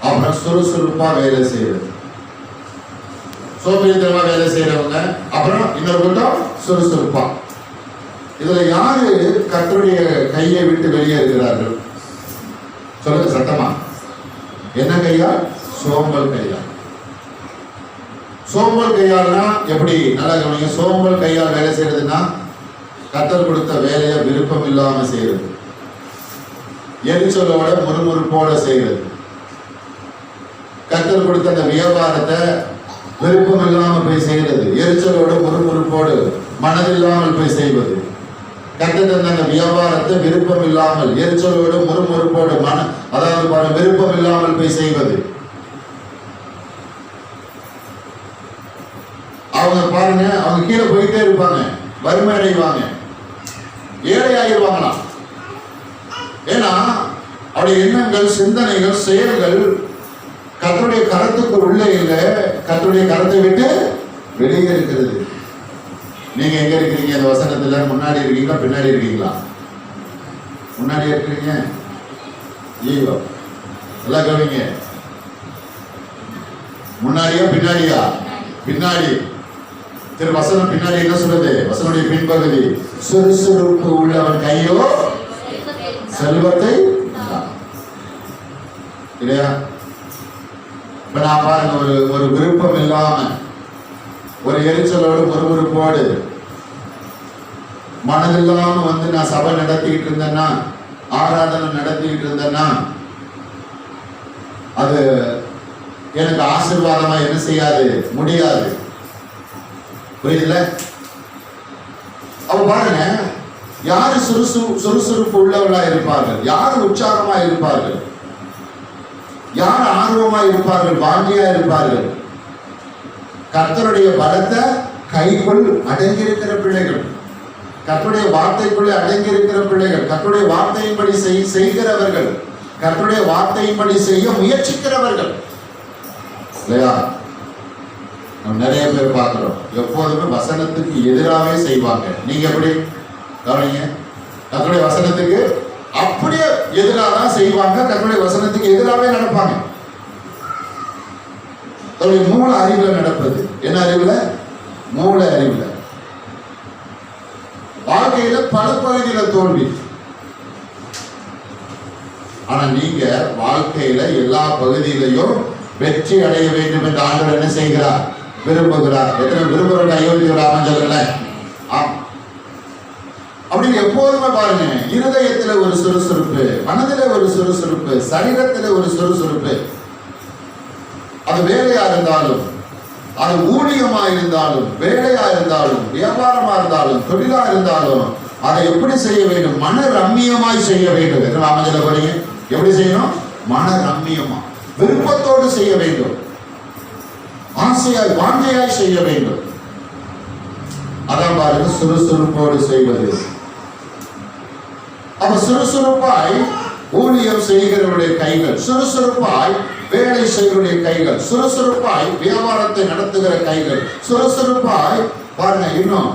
அப்புறம் சுறுசுறுப்பா வேலை செய்யறது. சோம்பேறித்தனமா வேலை செய்யறவங்க, அப்புறம் இன்னொரு கூட்டம் சுறுசுறுப்பா. இதுல யாரு கர்த்தருடைய கையை விட்டு வெளியே இருக்கிறார்கள்? சொல்லுங்க சத்தமா. என்ன கையால்? சோம்பல் கையால். சோம்பல் கையால்னா எப்படி? நல்லா கவனிங்க. சோம்பல் கையால் வேலை செய்யறதுன்னா கர்த்தர் கொடுத்த வேலையை விருப்பம் இல்லாம செய்யறது, எரிச்சலோட முறுமுறுப்போட செய்யறது. கர்த்தர் கொடுத்த அந்த வியாபாரத்தை விருப்பம் இல்லாம போய் செய்யறது, எரிச்சலோட முறுமுறுப்போடு மனதில்லாமல் போய் செய்வது. கர்த்தர் அந்த வியாபாரத்தை விருப்பம் இல்லாமல் எரிச்சலோடு முறுமுறுப்போடு அதாவது விருப்பம் இல்லாமல் போய் செய்வது. அவங்க பாருங்க, அவங்க கீழே போயிட்டே இருப்பாங்க, வறுமை அடைவாங்க, ஏழை ஆகிடுவாங்களாம். ஏன்னா அவருடைய எண்ணங்கள், சிந்தனைகள், செயல்கள் கர்த்தருடைய கரத்துக்கு உள்ளே இல்லை, கர்த்தருடைய கரத்தை விட்டு வெளியே இருக்கிறது. நீங்க எங்க இருக்கிறீங்க? இந்த வசனத்துல முன்னாடி இருக்கீங்களா பின்னாடி இருக்கீங்களா? முன்னாடி இருக்கிறீங்க. ஐயோ, எல்லாம் கவனிங்க. முன்னாடியா பின்னாடியா? பின்னாடி. திரு வசனம் பின்னாடி என்ன சொல்றது? வசனுடைய பின்பகுதி, சுறுசுறுப்பு உள்ளவன் கையோ செல்வத்தை இல்லையா? இப்ப நான் பாருங்க, ஒரு விருப்பம் இல்லாம, ஒரு எரிச்சலோடு முறுமுறுப்போடு மனதில்லாம நான் சபை நடத்திக்கிட்டு இருந்தேன்னா, ஆராதனை நடத்திக்கிட்டு இருந்தேன்னா, அது எனக்கு ஆசீர்வாதமா என்ன செய்யாது? முடியாது. புரியுதுல? அப்ப பாருங்க, யாரு சுறுசுறுப்பு உள்ளவர்களா இருப்பார்கள்? யாரு உற்சாகமா இருப்பார்கள்? யார் ஆர்வமா இருப்பார்கள்? வாஞ்சியா இருப்பார்கள்? கர்த்தருடைய பலத்தை கைக்குள் அடங்கியிருக்கிற பிள்ளைகள், கர்த்தருடைய வார்த்தைக்குள்ளே அடங்கியிருக்கிற பிள்ளைகள், கர்த்தருடைய வார்த்தையின்படி செய்கிறவர்கள், கர்த்தருடைய வார்த்தையின்படி செய்ய முயற்சிக்கிறவர்கள். இல்லையா? நம்ம நிறைய பேர் பார்க்கிறோம், எப்போதுமே வசனத்துக்கு எதிராகவே செய்வாங்க. நீங்க எப்படி கவனிங்க? கர்த்தருடைய வசனத்துக்கு அப்படியே எதிராக தான் செய்வாங்க, கர்த்தருடைய வசனத்துக்கு எதிராகவே நடப்பாங்க. தன்னுடைய மூல அறிவுல நடப்பது. என்ன அறிவுல? மூல அறிவுல. வாழ்க்கையில பல பகுதியில தோல்வி. ஆனா நீங்க வாழ்க்கையில எல்லா பகுதியிலையும் வெற்றி அடைய வேண்டும் என்று ஆண்டவர் என்ன செய்கிறார்? விரும்புகிறார். எத்தனை விரும்புகிற அயோத்தியராமன் சொல்லல? ஆம். அப்படின்னு எப்போதுமே பாருங்க, இருதயத்துல ஒரு சுறுசுறுப்பு, மனதில ஒரு சுறுசுறுப்பு, சரீரத்துல ஒரு சுறுசுறுப்பு. அது வேலையா இருந்தாலும், அது ஊழியமா இருந்தாலும், வேலையா இருந்தாலும், வியாபாரமா இருந்தாலும், தொழிலா இருந்தாலும், அதை எப்படி செய்ய வேண்டும்? மன ரம்மியமாய் செய்ய வேண்டும். ராமஜல போறீங்க, எப்படி செய்யணும்? மன ரம்மியமா, விருப்பத்தோடு செய்ய வேண்டும், ஆசையாய் வாஞ்சையாய் செய்ய வேண்டும். அதான் பாருங்க சுறுசுறுப்போடு செய்வது. அப்ப சுறுசுறுப்பாய் ஊழியம் செய்கிறவருடைய கைகள், சுறுசுறுப்பாய் வேலை செய்வருடைய கைகள், சுறுசுறுப்பாய் வியாபாரத்தை நடத்துகிற கைகள், சுறுசுறுப்பாய் பாருங்க இன்னும்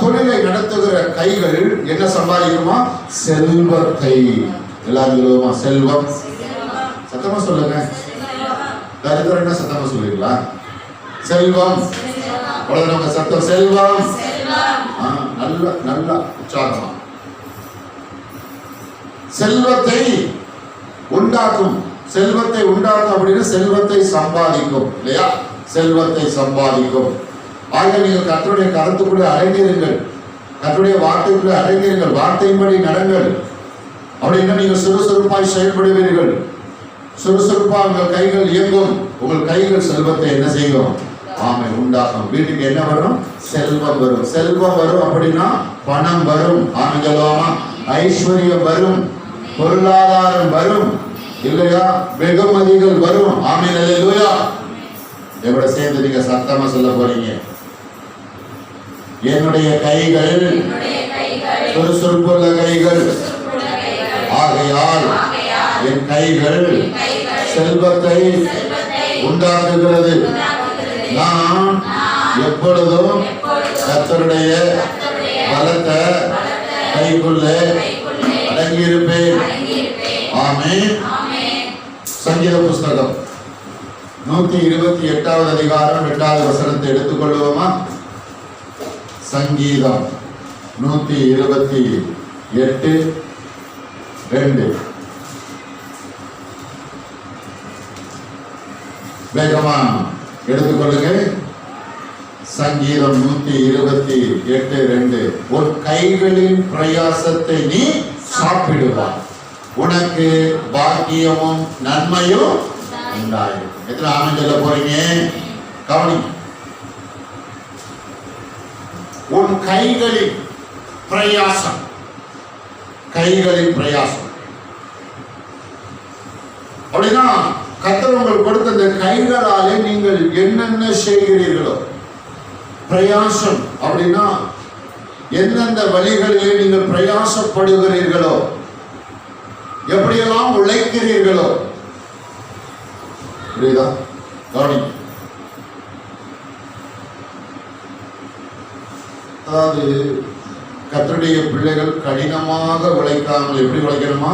தொழிலை நடத்துகிற கைகள் என்ன சம்பாதிக்குமா? செல்வத்தை. எல்லாரும் சொல்லுவோமா? செல்வம். சத்தமா சொல்லுங்க. தரித்திரம் என்ன சத்தமா சொல்லுவீங்களா? செல்வம். உலக சத்தம் செல்வம். நல்ல நல்ல உற்சாகமா செல்வத்தை உண்டாக்கும். செல்வத்தை உண்டாக்கும் அப்படின்னு செல்வத்தை சம்பாதிக்கும், இல்லையா? செல்வத்தை சம்பாதிக்கும். ஆக நீங்கள் கர்த்தருடைய கருத்துக்குள்ளே அடங்கியிருங்கள், கர்த்தருடைய வார்த்தைக்குள்ளே அடங்கியிருங்கள், வார்த்தையின்படி நடங்கள். அப்படின்னா நீங்கள் சுறுசுறுப்பாய் செயல்படுவீர்கள். சுறுசுறுப்பா உங்கள் கைகள் இயங்கும். உங்கள் கைகள் செல்வத்தை என்ன செய்யும்? ஆமை உண்டாகும். வீட்டுக்கு என்ன வரும்? செல்வம் வரும். செல்வம் வரும் அப்படின்னா பணம் வரும். ஆமை சொல்லுவாமா? ஐஸ்வர்யம் வரும், பொருளாதாரம் வரும், இல்லையா? வெகுமதிகள் வரும். ஆமென், அல்லேலூயா. எவ்வளோ சேர்ந்து நீங்க சத்தமா சொல்ல போறீங்க? என்னுடைய கைகள் சுறுசுறுப்புள்ள கைகள், ஆகையால் என் கைகள் செல்வத்தை உண்டாக்குகிறது. நான் எப்பொழுதும் கர்த்தருடைய பலத்த கைக்குள்ளே அடங்கியிருப்பேன். ஆமென். சங்கீத புஸ்தகம் 128வது அதிகாரம் 2வது வசனத்தை எடுத்துக்கொள்வோமா? சங்கீதம் 128:2. வேகமா எடுத்துக்கொள்ளுங்க. சங்கீதம் 128:2. உன் கைகளின் பிரயாசத்தை நீ சாப்பிடுவாய், உனக்கு பாக்கியமும் நன்மையும் உண்டாயும். எத்தனை ஆமென் சொல்ல போறீங்க? கவனிங்க. உன் கைகளின் பிரயாசம், கைகளின் பிரயாசம் அப்படின்னா கர்த்தர் உங்களுக்கு கொடுத்த இந்த கைகளாலே நீங்கள் என்னென்ன செய்கிறீர்களோ, பிரயாசம் அப்படின்னா எந்தெந்த வழிகளிலே நீங்கள் பிரயாசப்படுகிறீர்களோ, எப்படியெல்லாம் உழைக்கிறீர்களோ, புரியுதா? கவனிங்க. அதாவது கர்த்தருடைய பிள்ளைகள் கடினமாக உழைக்காமல் எப்படி உழைக்கணுமா?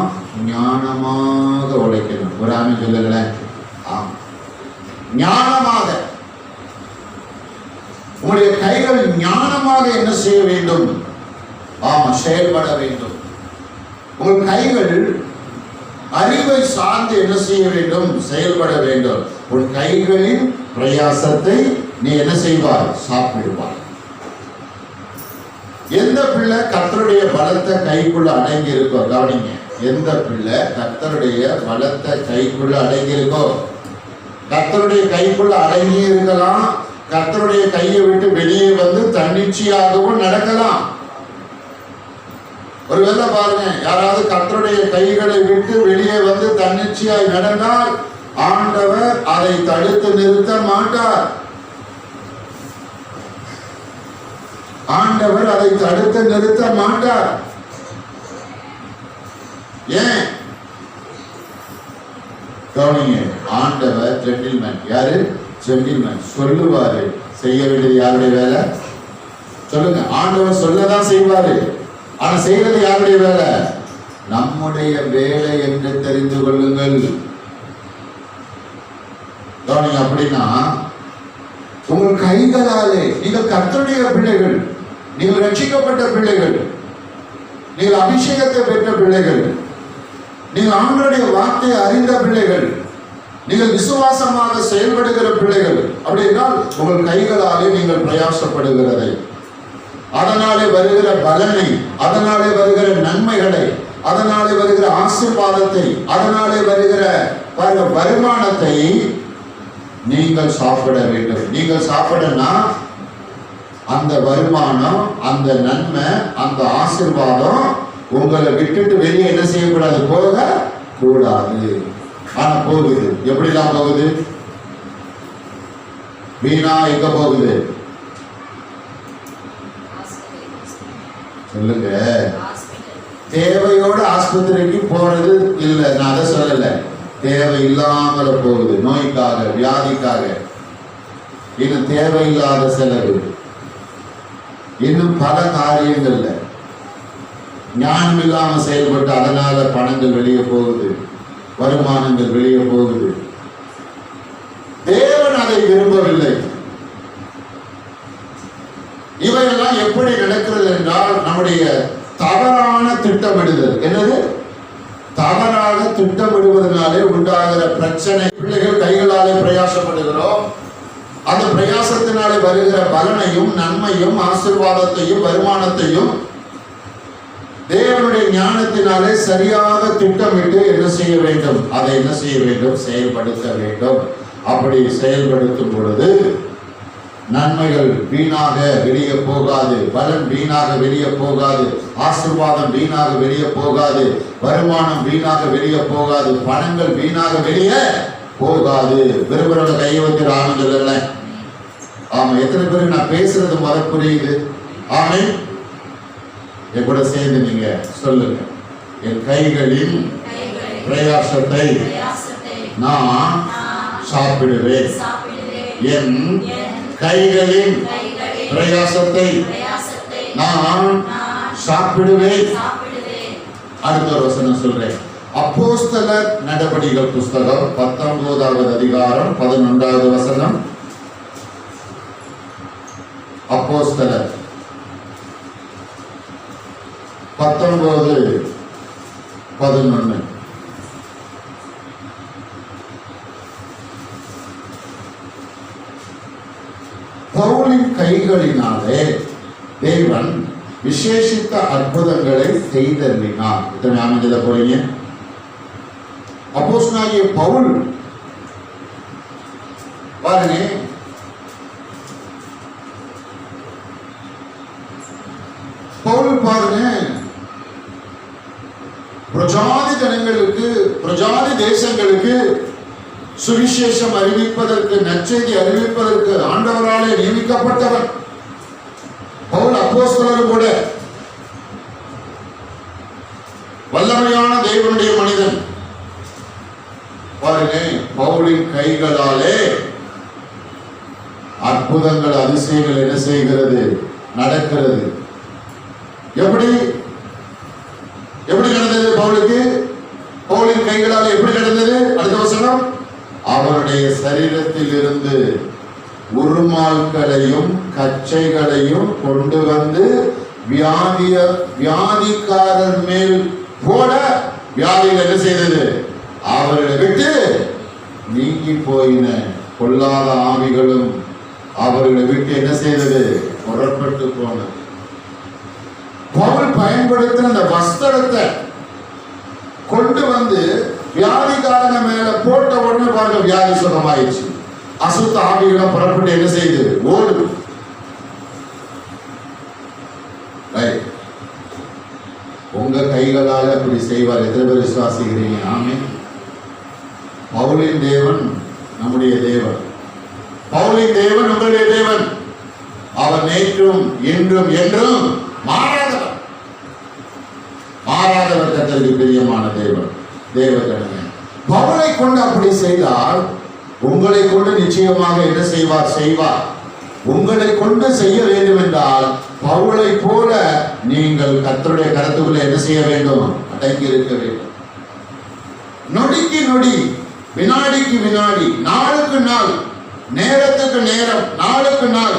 ஞானமாக உழைக்கணும். ஒரு ஆமென் சொல்லுங்களேன். ஆம், ஞானமாக. உங்களுடைய கைகள் ஞானமாக என்ன செய்ய வேண்டும்? ஆமா, செயல்பட வேண்டும். உங்கள் கைகள் அறிவை சார்ந்து என்ன செய்ய வேண்டும்? செயல்பட வேண்டும். உன் கைகளின் பிரயாசத்தை நீ என்ன செய்வாய்? சாப்பிடுவாய். எந்த பிள்ளை கர்த்தருடைய பலத்த கைக்குள்ள அடங்கி இருக்கோ, கவனிங்க, எந்த பிள்ளை கர்த்தருடைய பலத்த கைக்குள்ள அடங்கி இருக்கோ, கர்த்தருடைய கைக்குள்ள அடங்கி இருக்கலாம், கர்த்தருடைய கையை விட்டு வெளியே வந்து தன்னிச்சையாகவும் நடக்கலாம். ஒருவேளை பாருங்க, யாராவது கர்த்தருடைய கைகளை விட்டு வெளியே வந்து தன்னிச்சையாய் நடந்தால் ஆண்டவர் அதை தடுத்து நிறுத்த மாட்டார். ஆண்டவர் அதை தடுத்து நிறுத்த மாட்டார். ஏன்? கவனிங்க, ஆண்டவர் ஜென்டில்மேன். யாரு? ஜென்டில்மேன் சொல்லுவாரு. செய்ய வேண்டியது யாருடைய வேலை? சொல்லுங்க. ஆண்டவர் சொல்லதான் செய்வாரு. ஆனா செய்வது யாருடைய வேலை? நம்முடைய வேலை என்று தெரிந்து கொள்ளுங்கள். அப்படின்னா உங்கள் கைகளாலே நீங்கள் கர்த்தருடைய பிள்ளைகள், நீங்கள் ரட்சிக்கப்பட்ட பிள்ளைகள், நீங்கள் அபிஷேகத்தை பெற்ற பிள்ளைகள், நீங்கள் ஆண்டவருடைய வார்த்தையை அறிந்த பிள்ளைகள், நீங்கள் விசுவாசமாக செயல்படுகிற பிள்ளைகள். அப்படி என்றால் உங்கள் கைகளாலே நீங்கள் பிரயாசப்படுகிறதை, அதனாலே வருகிற பலனை, அதனாலே வருகிற நன்மைகளை, அதனாலே வருகிற ஆசீர்வாதத்தை, அதனாலே வருகிற வருமானத்தை நீங்கள் சாப்பிட வேண்டும். நீங்கள் சாப்பிடனா அந்த வருமானம், அந்த நன்மை, அந்த ஆசீர்வாதம் உங்களை விட்டுட்டு வெளியே என்ன செய்யக்கூடாது? போக கூடாது. ஆனா போகுது. எப்படிலாம் போகுது? வீணா எங்க போகுது? சொல்லுங்க. தேவையோட ஆஸ்பத்திரிக்கு போறது இல்லை, நான் அதை சொல்லல. தேவை இல்லாமல போகுது. நோய்க்காக, வியாதிக்காக, இன்னும் தேவையில்லாத செலவு, இன்னும் பல காரியங்கள்ல ஞானம் இல்லாம செயல்பட்டு அதனால பணங்கள் வெளியே போகுது, வருமானங்கள் வெளியே போகுது. தேவன் அதை விரும்பவில்லை. இவையெல்லாம் எப்படி நடக்கிறது என்றால் நம்முடைய தவறான திட்டமிடுதல். என்னது? தவறாக திட்டமிடுவதனாலே உண்டாகிற பிரச்சனை. பிள்ளைகள் கைகளாலே பிரயாசப்படுகிறோம். அந்த பிரயாசத்தினாலே வருகிற பலனையும் நன்மையும் ஆசீர்வாதத்தையும் வருமானத்தையும் தேவனுடைய ஞானத்தினாலே சரியாக திட்டமிட்டு என்ன செய்ய வேண்டும்? அதை என்ன செய்ய வேண்டும்? செயல்படுத்த வேண்டும். அப்படி செயல்படுத்தும் பொழுது நன்மைகள் வீணாக வெளியே போகாது, பலன் வீணாக வெளியே போகாது, ஆசீர்வாதம் வீணாக வெளியே போகாது, வருமானம் வீணாக வெளியே போகாது, பணங்கள் வீணாக வெளியே போகாது. விரும்புறவங்க கையை வைக்கிற ஆனந்தம் இல்லை. ஆமா, எத்தனை பேருக்கு நான் பேசுறது முறை புரியுது? ஆமே, என் கூட சேர்ந்து நீங்க சொல்லுங்க. என் கைகளின் பிரயாசத்தை நான் சாப்பிடுவேன். என் கைகளின் பிரயாசத்தை நான் சாப்பிடுவேன். அடுத்த ஒரு வசனம் சொல்றேன். அப்போஸ்தலர் நடபடிகள் புஸ்தகம் 19வது அதிகாரம் 11வது வசனம். அப்போஸ்தலர் 19:11. பவுலின் கைகளினாலே தேவன் விசேஷித்த அற்புதங்களை செய்தருளினார். இத்தனை ஆனந்தில போறீங்க. அப்போஸ்தலனாகிய பவுல் பாருங்க, பவுல் பாருங்க, பிரஜாதி ஜனங்களுக்கு, பிரஜாதி தேசங்களுக்கு சுவிசேஷம் அறிவிப்பதற்கு, நற்செய்தி அறிவிப்பதற்கு ஆண்டவராலே நியமிக்கப்பட்டவர் பவுல். அப்போஸ்தலர் கூட வல்லமையான தேவனுடைய மனிதன். பாருங்க, பவுலின் கைகளாலே அற்புதங்கள், அதிசயங்கள் என்ன செய்கிறது? நடக்கிறது. எப்படி எப்படி நடந்தது பவுலுக்கு? பவுலின் கைகளால் எப்படி நடந்தது? அடுத்த வசனம். அவருடைய சரீரத்தில் இருந்து உருமால்களையும் கச்சைகளையும் கொண்டு வந்து வியாதிக்காரர் மேல் போட வியாதிகள் என்ன செய்தது? அவர்களை விட்டு நீங்கி போயின. கொல்லாத ஆவிகளும் அவர்களை விட்டு என்ன செய்தது? புறப்பட்டு போனது. பவுல் பயன்படுத்தின அந்த வஸ்திரத்தை கொண்டு வந்து வியாதிக்காரங்க மேல போட்ட உடனே பாருங்க, வியாதி சுகமாயிடுச்சு. அசுத்த ஆவிகளை புறப்பட்டு என்ன செய்யுது? ஓடுது. உங்க கைகளால அப்படி செய்வார். எத்தனை பேர் விசுவாசிக்கிறீங்க? ஆமென். பவுலின் தேவன் நம்முடைய தேவன். பவுலின் தேவன் உங்களுடைய தேவன். அவர் நேற்றும் இன்றும் என்றும் மாறாதவர். மாறாதவர் கர்த்தருக்கு பிரியமான தேவன். தேவகணமே, பவுலை கொண்டு அப்படி செய்தால் உங்களை கொண்டு நிச்சயமாக என்ன செய்வார். உங்களை கொண்டு செய்ய வேண்டும் என்றால் பவுலை போல நீங்கள் கர்த்தருடைய கரத்துக்குள்ள என்ன செய்ய வேண்டும்? அடங்கி இருக்க வேண்டும். நொடிக்கு நொடி, வினாடிக்கு வினாடி, நாளுக்கு நாள், நேரத்துக்கு நேரம், நாளுக்கு நாள்,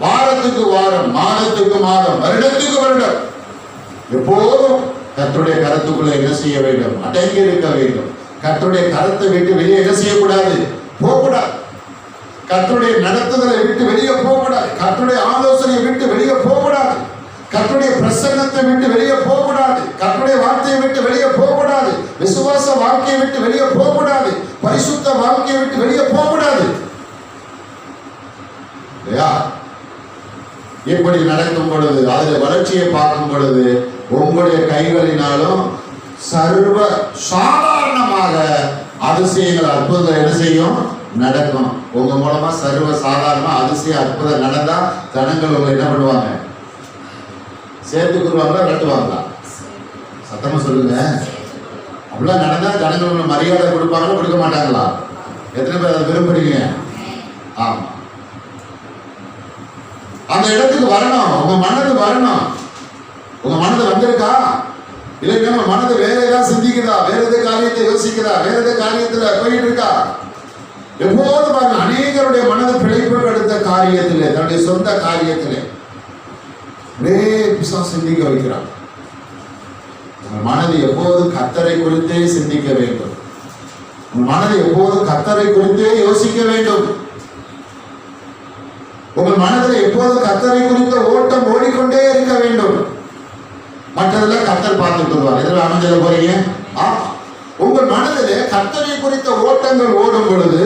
வாரத்துக்கு வாரம், மாதத்துக்கு மாதம், வருடத்துக்கு வருடம், எப்போதும் கர்த்தருடைய கரத்துக்குள்ள என்ன செய்ய வேண்டும்? அடங்கி இருக்க வேண்டும். கர்த்தருடைய கரத்தை விட்டு வெளியே என்ன செய்யக்கூடாது? போகக்கூடாது. கர்த்தருடைய நடத்துதலை விட்டு வெளியே போகக்கூடாது. கர்த்தருடைய ஆலோசனையை விட்டு வெளியே போகக்கூடாது. கர்த்தருடைய பிரசன்னத்தை விட்டு வெளியே போகக்கூடாது. கர்த்தருடைய வார்த்தையை விட்டு வெளியே போகக்கூடாது. விசுவாச வாழ்க்கையை விட்டு வெளியே போகக்கூடாது. பரிசுத்த வாழ்க்கையை விட்டு வெளியே போகக்கூடாது. இல்லையா? இப்படி நடக்கும் பொழுது, அதில் வளர்ச்சியை பார்க்கும் பொழுது, உங்களுடைய கைகளினாலும் சர்வ சாதாரணமாக அதிசயங்கள் அற்புதங்கள் என்ன செய்யும்? நடக்கும். உங்க மூலமா சர்வ சாதாரணமா அதிசய அற்புதம் நடந்தா ஜனங்கள் உங்களை என்ன பண்ணுவாங்க? சேர்த்துக்குருவாங்களா, கட்டுவாங்களா? சத்தமா சொல்லுங்க. அப்படிலாம் நடந்தா ஜனங்கள் உங்களை மரியாதை கொடுப்பாங்களா, கொடுக்க மாட்டாங்களா? எத்தனை பேர் அதை விரும்புறீங்க? ஆமா, அந்த இடத்துக்கு வரணும். உங்க மனது வரணும். உங்க மனது வந்திருக்கா? இல்லை நம்ம மனது வேற ஏதாவது சிந்திக்குதா? வேற எது காரியத்தை யோசிக்குதா? வேற எது காரியத்துல போயிட்டு இருக்கா? எப்போது பாருங்க, அநேகருடைய மனது பிழைப்புக்கு அடுத்த காரியத்திலே, தன்னுடைய சொந்த காரியத்திலே சிந்திக்க வைக்கிறான். உங்கள் மனது எப்போது கர்த்தரை குறித்தே சிந்திக்க வேண்டும். உங்கள் மனது எப்போது கர்த்தரை குறித்தே யோசிக்க வேண்டும். உங்கள் மனதில் எப்போது கர்த்தரை குறித்த ஓட்டம் ஓடிக்கொண்டே இருக்க வேண்டும். மற்றதெல்லாம் கர்த்தர் பார்த்துட்டு வருவார். எதில் அமைஞ்சல போறீங்க? உங்கள் மனதிலே கர்த்தரை குறித்த ஓட்டங்கள் ஓடும் பொழுது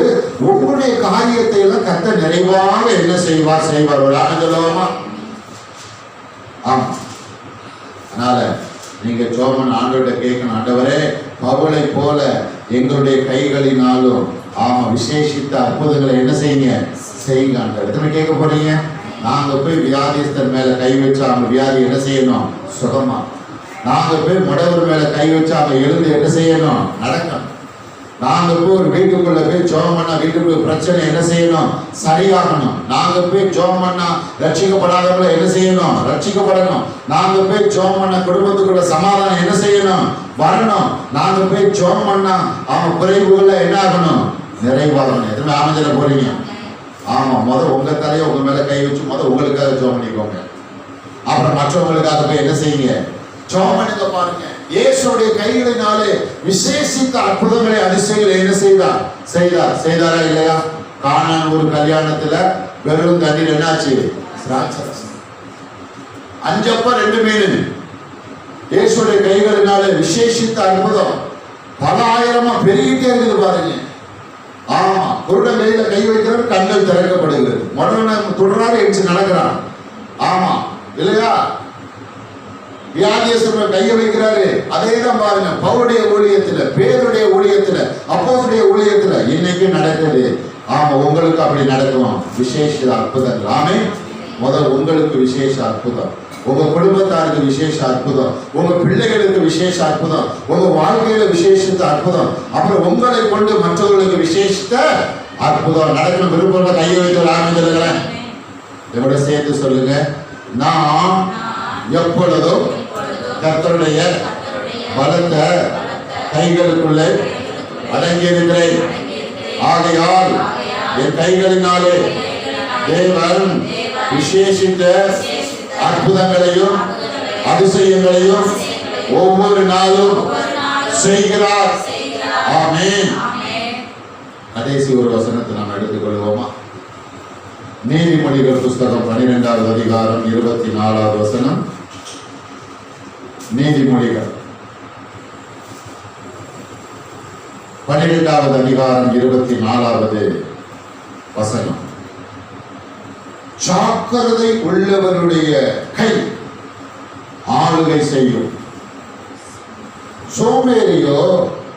உங்களுடைய காரியத்தை எல்லாம் கர்த்தர் நிறைவாக என்ன செய்வார். ஒரு அமைஞ்சலமா? ஆமா. அதனால நீங்க சோமன் ஆண்டவரை கேட்கணும். ஆண்டவரே, பவுலை போல எங்களுடைய கைகளினாலும் விசேஷித்த அற்புதங்களை என்ன செய்யுங்க? ஆண்டவர் எத்தனை கேட்க போறீங்க? நாங்க போய் வியாதிஸ்தர் மேல கை வச்சு அவங்க வியாதி என்ன செய்யணும்? சுகமா. நாங்க போய் முடவர் மேல கை வச்சு அவங்க எழுந்து என்ன செய்யணும்? நடக்கணும். நாங்க போய் ஒரு வீட்டுக்குள்ள போய் ஜோம் பண்ணா வீட்டுக்குள்ள பிரச்சனை என்ன செய்யணும்? சரியாகணும். நாங்க போய் ஜோம் பண்ணா ரட்சிக்கப்படாதவங்களை என்ன செய்யணும்? ரட்சிக்கப்படணும். நாங்க போய் ஜோம் பண்ண குடும்பத்துக்குள்ள சமாதானம் என்ன செய்யணும்? வரணும். நாங்க போய் ஜோம் பண்ணா அவன் குறைவுகளை என்ன ஆகணும்? நிறைவாகணும். எதுவுமே அமைஞ்சல போறீங்க? ஆமா, முதல் உங்க தலையை உங்க மேல கை வச்சு முதல் உங்களுக்காக ஜோம் பண்ணிக்கோங்க. அப்புறம் மற்றவங்களுக்காக போய் என்ன செய்யுங்க? ஜோம் பண்ணுங்க. பாருங்க, இயேசுடைய கைகளினாலே விசேஷித்த அற்புதங்களை அதிசயங்களை என்ன செய்தாரா இல்லையா? கானான் ஒரு கல்யாணத்துல வெறும் தண்ணீர் என்னாச்சு? திராட்சரசம். 5 அப்பம் 2 மீன். இயேசுடைய கைகளினாலே விசேஷித்த அற்புதம் பல ஆயிரமா பெருகிட்டே இருக்குது பாருங்க. ஆமா, குருட கையில கை வைக்கிறார், கண்கள் திறக்கப்படுகிறது. முதல்ல தொடராக எழுச்சி நடக்கிறான். ஆமா இல்லையா? வியாதியஸ்தர கையை வைக்கிறாரு. அதே தான் பாருங்க, பவுலுடைய ஊழியத்துல, பேருடைய ஊழியத்துல, அப்போஸ்தலருடைய ஊழியத்துல இன்னைக்கு நடக்குது. ஆமா, உங்களுக்கு அப்படி நடக்கும். விசேஷ அற்புதங்கள். ஆமென். முதல் உங்களுக்கு விசேஷ அற்புதம், உங்க குடும்பத்தாருக்கு விசேஷ அற்புதம், உங்க பிள்ளைகளுக்கு விசேஷ அற்புதம், உங்க வாழ்க்கையில விசேஷித்த அற்புதம், அப்புறம் உங்களை கொண்டு மற்றவர்களுக்கு விசேஷித்த அற்புதம் நடக்கணும். விருப்பம் கையை வைத்து ஆரம்பிச்சிருக்கிறேன். இதோட சேர்த்து சொல்லுங்க, நான் எப்பொழுதும் கர்த்தருடைய பலத்த கைகளுக்குள்ளே அடங்கி இருக்கிறேன். ஆகையால் என் கைகளினாலே தேவன் விசேஷித்த அற்புதங்களையும் அதிசயங்களையும் ஒவ்வொரு நாளும் செய்கிறார். ஆமென். கடைசி ஒரு வசனத்தை நாம் எடுத்துக்கொள்வோமா? நீதிமொழிகள் புஸ்தகம் 12வது அதிகாரம் 24வது வசனம். நீதிமொழிகள் 12வது அதிகாரம் 24வது வசனம். ஜாக்கிரதை உள்ளவருடைய கை ஆளுகை செய்யும், சோம்பேறியோ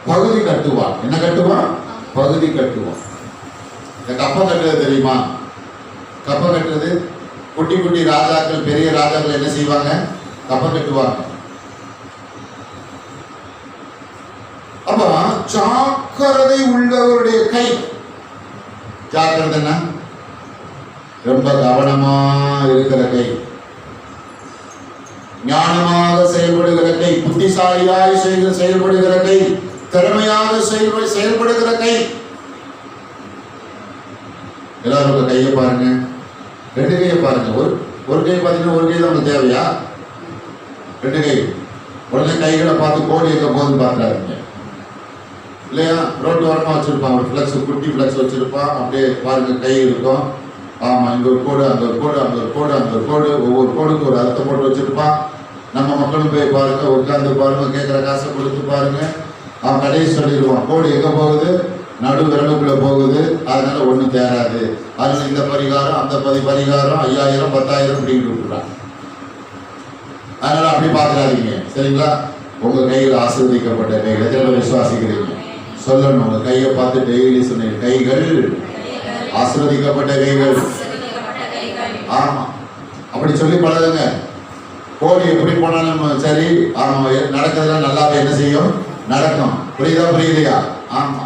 பகுதி கட்டுவான். என்ன கட்டுவான்? பகுதி கட்டுவான். இந்த கப்பம் கட்டுறது தெரியுமா? கப்பம் கட்டுறது குட்டி குட்டி ராஜாக்கள், பெரிய ராஜாக்கள் என்ன செய்வாங்க? கப்பம் கட்டுவாங்க. அப்ப ஜாக்கிரதை உள்ளவருடைய கை ஜாக்கிரதைன்னா ரொம்ப கவனமா இருக்கிற கை, ஞானமாக செயல்படுகிற கை, புத்திசாலியாய் செயல்படுகிற கை, திறமையாக செயல்படுகிற கை. எல்லாரும் கையை பாருங்க, ரெண்டு கையை பாருங்க. ஒரு கை பார்த்தீங்கன்னா ஒரு கை தான் உங்களுக்கு தேவையா? ரெண்டு கை. உடனே கைகளை பார்த்து கோடி எங்க போகுதுன்னு பார்க்குறாருங்க இல்லையா? ரோட்டு ஓரமாக வச்சிருப்பான், ஒரு ஃப்ளக்ஸ், குட்டி ஃப்ளக்ஸ் வச்சிருப்பான். அப்படியே பாருங்க கை இருக்கும். ஆமா, இங்க ஒரு கோடு, அங்க ஒரு கோடு, அங்க ஒரு கோடு, அங்க ஒரு கோடு, ஒவ்வொரு கோடுக்கு ஒரு அர்த்தம் போட்டு வச்சிருப்பான். நம்ம மக்களும் போய் பாருங்க, உட்கார்ந்து பாருங்க, கேட்குற காசை கொடுத்து பாருங்க. அவன் கடைசி சொல்லிடுவான் கோடு எங்க போகுது, நடு விரலுக்குள்ள போகுது, அதனால ஒன்றும் தேராது. அதனால இந்த பரிகாரம் அந்த பரிகாரம் 5000 10,000 அப்படின்னு விட்டுறான். அதனால அப்படி பார்த்துடாதீங்க சரிங்களா? உங்க கையில் ஆசீர்வதிக்கப்பட்ட கைகள். எத்தனை பேர் விசுவாசிக்கிறீங்க? சொல்லணும். உங்க கையை பார்த்து டெய்லி சொன்னீங்க, கைகள் ஆசீர்வதிக்கப்பட்ட கைகள். ஆமா, அப்படி சொல்லி பழகுங்க. கோடி எப்படி போனாலும் சரி, ஆமா, நடக்கிறதுலாம் நல்லாவே என்ன செய்யும், நடக்கும். புரியுதா? ஆமா.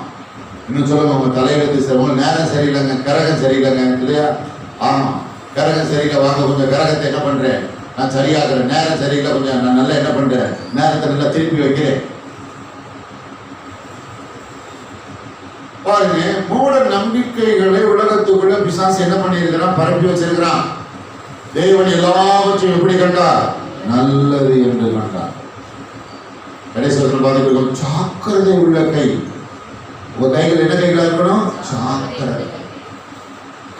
இன்னும் சொல்லுங்க, உங்க தலையெழுத்து சரி, உங்க நேரம் சரியில்லைங்க, கரகம் சரியில்லைங்க இல்லையா? ஆமா, கரகம் சரியில்லை, வாங்க கொஞ்சம் கரகத்தை என்ன பண்றேன், நான் சரியாகிறேன். நேரம் சரியில்லை, கொஞ்சம் நான் நல்லா என்ன பண்றேன், நேரத்தை நல்லா திருப்பி வைக்கிறேன். பாருங்க, மூட நம்பிக்கைகளை உலகத்துக்குள்ள பிசாசு என்ன பண்ணியிருக்கிறான், பரப்பி வச்சிருக்கிறான். தேவன் எல்லாவற்றையும் எப்படி கண்டார், நல்லது என்று கண்டார். கடைசியில் பார்த்துட்டு ஜாக்கிரதை உள்ள கை. உங்க கைகள் என்ன கைகளா இருக்கணும், ஜாக்கிரதை,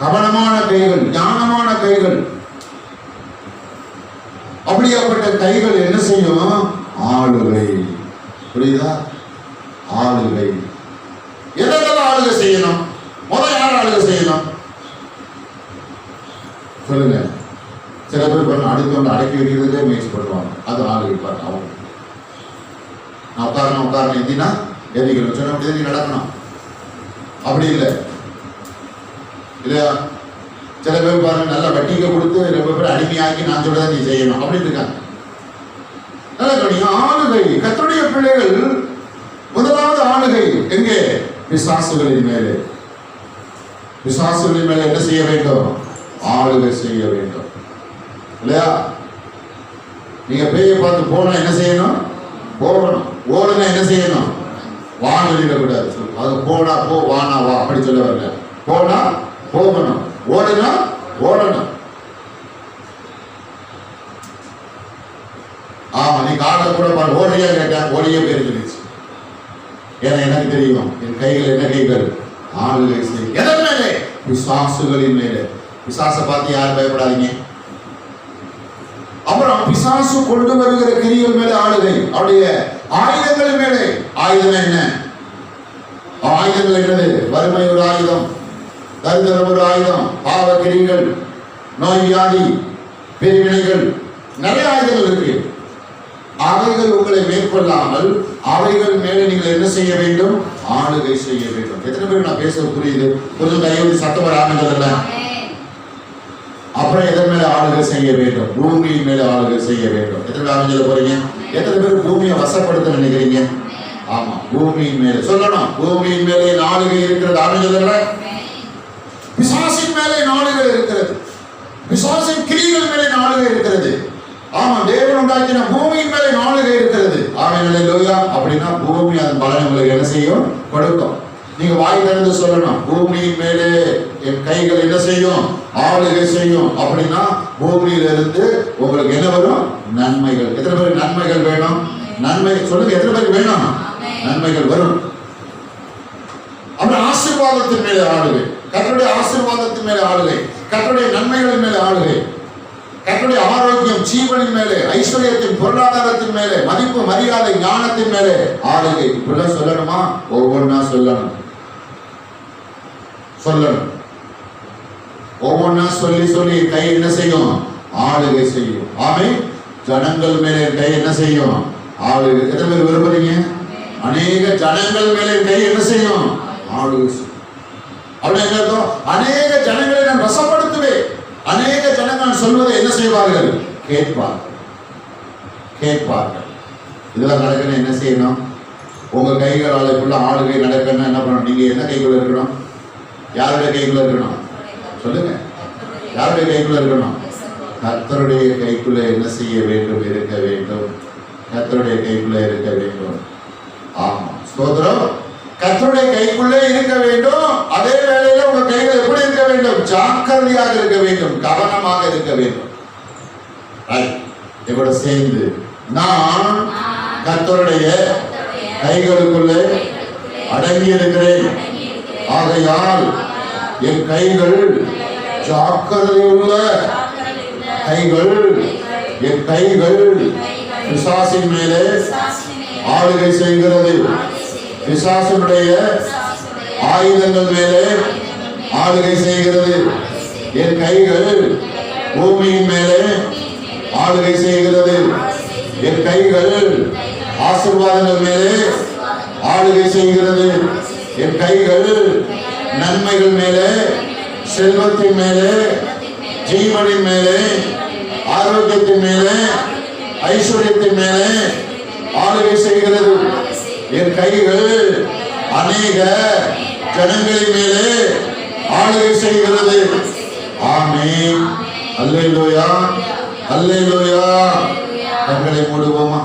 கவனமான கைகள், ஞானமான கைகள். அப்படியாப்பட்ட கைகள் என்ன செய்யும், ஆளுகை. புரியுதா? ஆளுகை. எதெல்லாம் ஆளுகை செய்யணும்? முதல் யார் ஆளுகை செய்யணும் சொல்லுங்க. சில பேர் பாருங்க, அடுத்தவங்க அடக்கி வைக்கிறதே முயற்சி பண்ணுவாங்க. அது ஆளுகை பாருங்க. அவங்க நான் உட்காரணும் எந்தினா எதிரிகள் சொன்ன அப்படியே நீ நடக்கணும். அப்படி இல்லை இல்லையா? சில பேர் பாருங்க, நல்லா வட்டிக்க கொடுத்து ரொம்ப பேர் அடிமையாக்கி நான் சொல்றதை நீ செய்யணும் அப்படின்னு இருக்காங்க. ஆளுகை. கர்த்தருடைய பிள்ளைகள் முதலாவது ஆளுகை எங்கே, பிசாசுகளின் மேலே. பிசாசுகளின் மேலே என்ன செய்ய வேண்டும், ஆளுகை செய்ய வேண்டும் இல்லையா? நீங்க பேயை பார்த்து போனா என்ன செய்யணும், போகணும். ஓடுனா என்ன செய்யணும், வான் வெளியிடக்கூடாது. அது போனா போ, வானா வா, அப்படி சொல்ல வரல. போனா போகணும், ஓடுனா ஓடணும். ஆமா, நீ காட்ட கூட பாரு, ஓடியா கேட்டேன், ஓடியே போயிருந்துச்சு. ஏன்னா எனக்கு தெரியும் என் கைகள் என்ன கைகள், ஆளுகை செய்யும். எதன் மேலே, பிசாசுகளின் மேலே. பிசாசை பார்த்து யாரும் பயப்படாதீங்க. அப்புறம் பிசாசு கொண்டு வருகிற கிரிகள் மேலே ஆளுகை. அவருடைய ஆயுதங்கள் மேலே. ஆயுதம் என்ன, ஆயுதங்கள் என்னது, வறுமை ஒரு ஆயுதம், தரித்திரம் ஒரு ஆயுதம், பாவ கிரிகள், நோய் வியாதி, பிரிவினைகள், நிறைய ஆயுதங்கள் இருக்கு. அவைகள் உங்களை மேற்கொள்ளாமல் அவைகள் மேலே நீங்கள் என்ன செய்ய வேண்டும், ஆளுகை செய்ய வேண்டும். எத்தனை பேருக்கு நான் பேசுறது புரியுது? கொஞ்சம் கையோடு சத்தம் வர ஆரம்பிச்சதில்ல. அப்புறம் எதன் மேல ஆளுகை செய்ய வேண்டும், பூமியின் மேல ஆளுகை செய்ய வேண்டும். எத்தனை பேர் ஆரம்பிச்சத போறீங்க? எத்தனை பேர் பூமியை வசப்படுத்த நினைக்கிறீங்க? ஆமா, பூமியின் மேல சொல்லணும். பூமியின் மேலே ஆளுகை இருக்கிறது. ஆரம்பிச்சதில்ல. பிசாசின் மேலே ஆளுகை இருக்கிறது. பிசாசின் கிரிகள் மேலே ஆளுகை இருக்கிறது. ஆமா, தேவன் உண்டாக்கின பூமியின் மேலே ஆளுகை இருக்கிறது. ஆமென், அல்லேலூயா. அப்படின்னா பூமி அதன் பலனை உங்களுக்கு என்ன செய்யும், கொடுக்கும். நீங்க வாய் திறந்து சொல்லணும், பூமியின் மேலே என் கைகள் என்ன செய்யும், ஆளுகை செய்யும். அப்படின்னா பூமியிலிருந்து உங்களுக்கு என்ன வரும், நன்மைகள். எத்தனை பேருக்கு நன்மைகள் வேணும்? நன்மை சொல்லுங்க, எத்தனை பேருக்கு வேணும்? நன்மைகள் வரும். அப்புறம் ஆசீர்வாதத்தின் மேலே ஆளுகை. கர்த்தருடைய ஆசீர்வாதத்தின் மேலே ஆளுகை, கர்த்தருடைய நன்மைகளின் மேலே ஆளுகை, கர்த்தருடைய ஆரோக்கியம், ஜீவனின் மேலே, ஐஸ்வர்யத்தின், பொருளாதாரத்தின் மேலே, மதிப்பு, மரியாதை, ஞானத்தின் மேலே ஆளுகை. இப்படிலாம் சொல்லணுமா? ஒவ்வொன்றா சொல்லணும். ஒவ்வொன்றா சொல்லி கை என்ன செய்யும், ஆளுகை செய்யும். ஆமென். ஜனங்கள் மேலே கை என்ன செய்யும், ஆளுகை. எத்தனை பேர் விரும்புறீங்க? அநேக ஜனங்கள் மேலே கை என்ன செய்யும், ஆளுகை செய்யும். அப்படி என்ன அர்த்தம்? அநேக ஜனங்களை நான் வசப்படுத்துவேன். அநேக ஜனங்கள் சொல்வதை என்ன செய்வார்கள், கேட்பார்கள். இதெல்லாம் நடக்கணும். என்ன செய்யணும், உங்க கைகளால் ஆளுகை நடக்கணும். என்ன பண்ணணும், நீங்க என்ன கைகள் இருக்கணும், யாருடைய கைக்குள்ள இருக்கணும்? சொல்லுங்க, யாருடைய கைக்குள்ள இருக்கணும்? கர்த்தருடைய கைக்குள்ள என்ன செய்ய வேண்டும்? இருக்க வேண்டும். கர்த்தருடைய கைக்குள்ள இருக்க வேண்டும். ஆமா, ஸ்தோத்திரம். கர்த்தருடைய கைக்குள்ளே இருக்க வேண்டும். அதே வேளையில உங்க கைகள் எப்படி இருக்க வேண்டும்? ஜாக்கிரதையாக இருக்க வேண்டும், கவனமாக இருக்க வேண்டும். இதோட சேர்ந்து நான் கர்த்தருடைய கைகளுக்குள்ளே அடங்கி இருக்கிறேன், ஆகையால் என் கைகள் ஜாக்கிரதையுள்ள கைகள். என் கைகள் பிசாசின் மேலே ஆளுகை செய்கிறது. பிசாசனுடைய ஆயுதங்கள் மேலே ஆளுகை செய்கிறது. என் கைகள் பூமியின் மேலே ஆளுகை செய்கிறது. என் கைகள் ஆசீர்வாதங்கள் மேலே ஆளுகை செய்கிறது. என் கைகள் நன்மைகள் மேலே, செல்வத்தின் மேலே, ஜீவனின் மேலே, ஆரோக்கியத்தின் மேலே, ஐஸ்வர்யத்தின் மேலே ஆளுகை செய்கிறது. என் கைகள் அநேக ஜனங்களின் மேலே ஆளுகை செய்கிறது. ஆமென். அல்லேலூயா, அல்லேலூயா. கண்களை மூடுவோமா?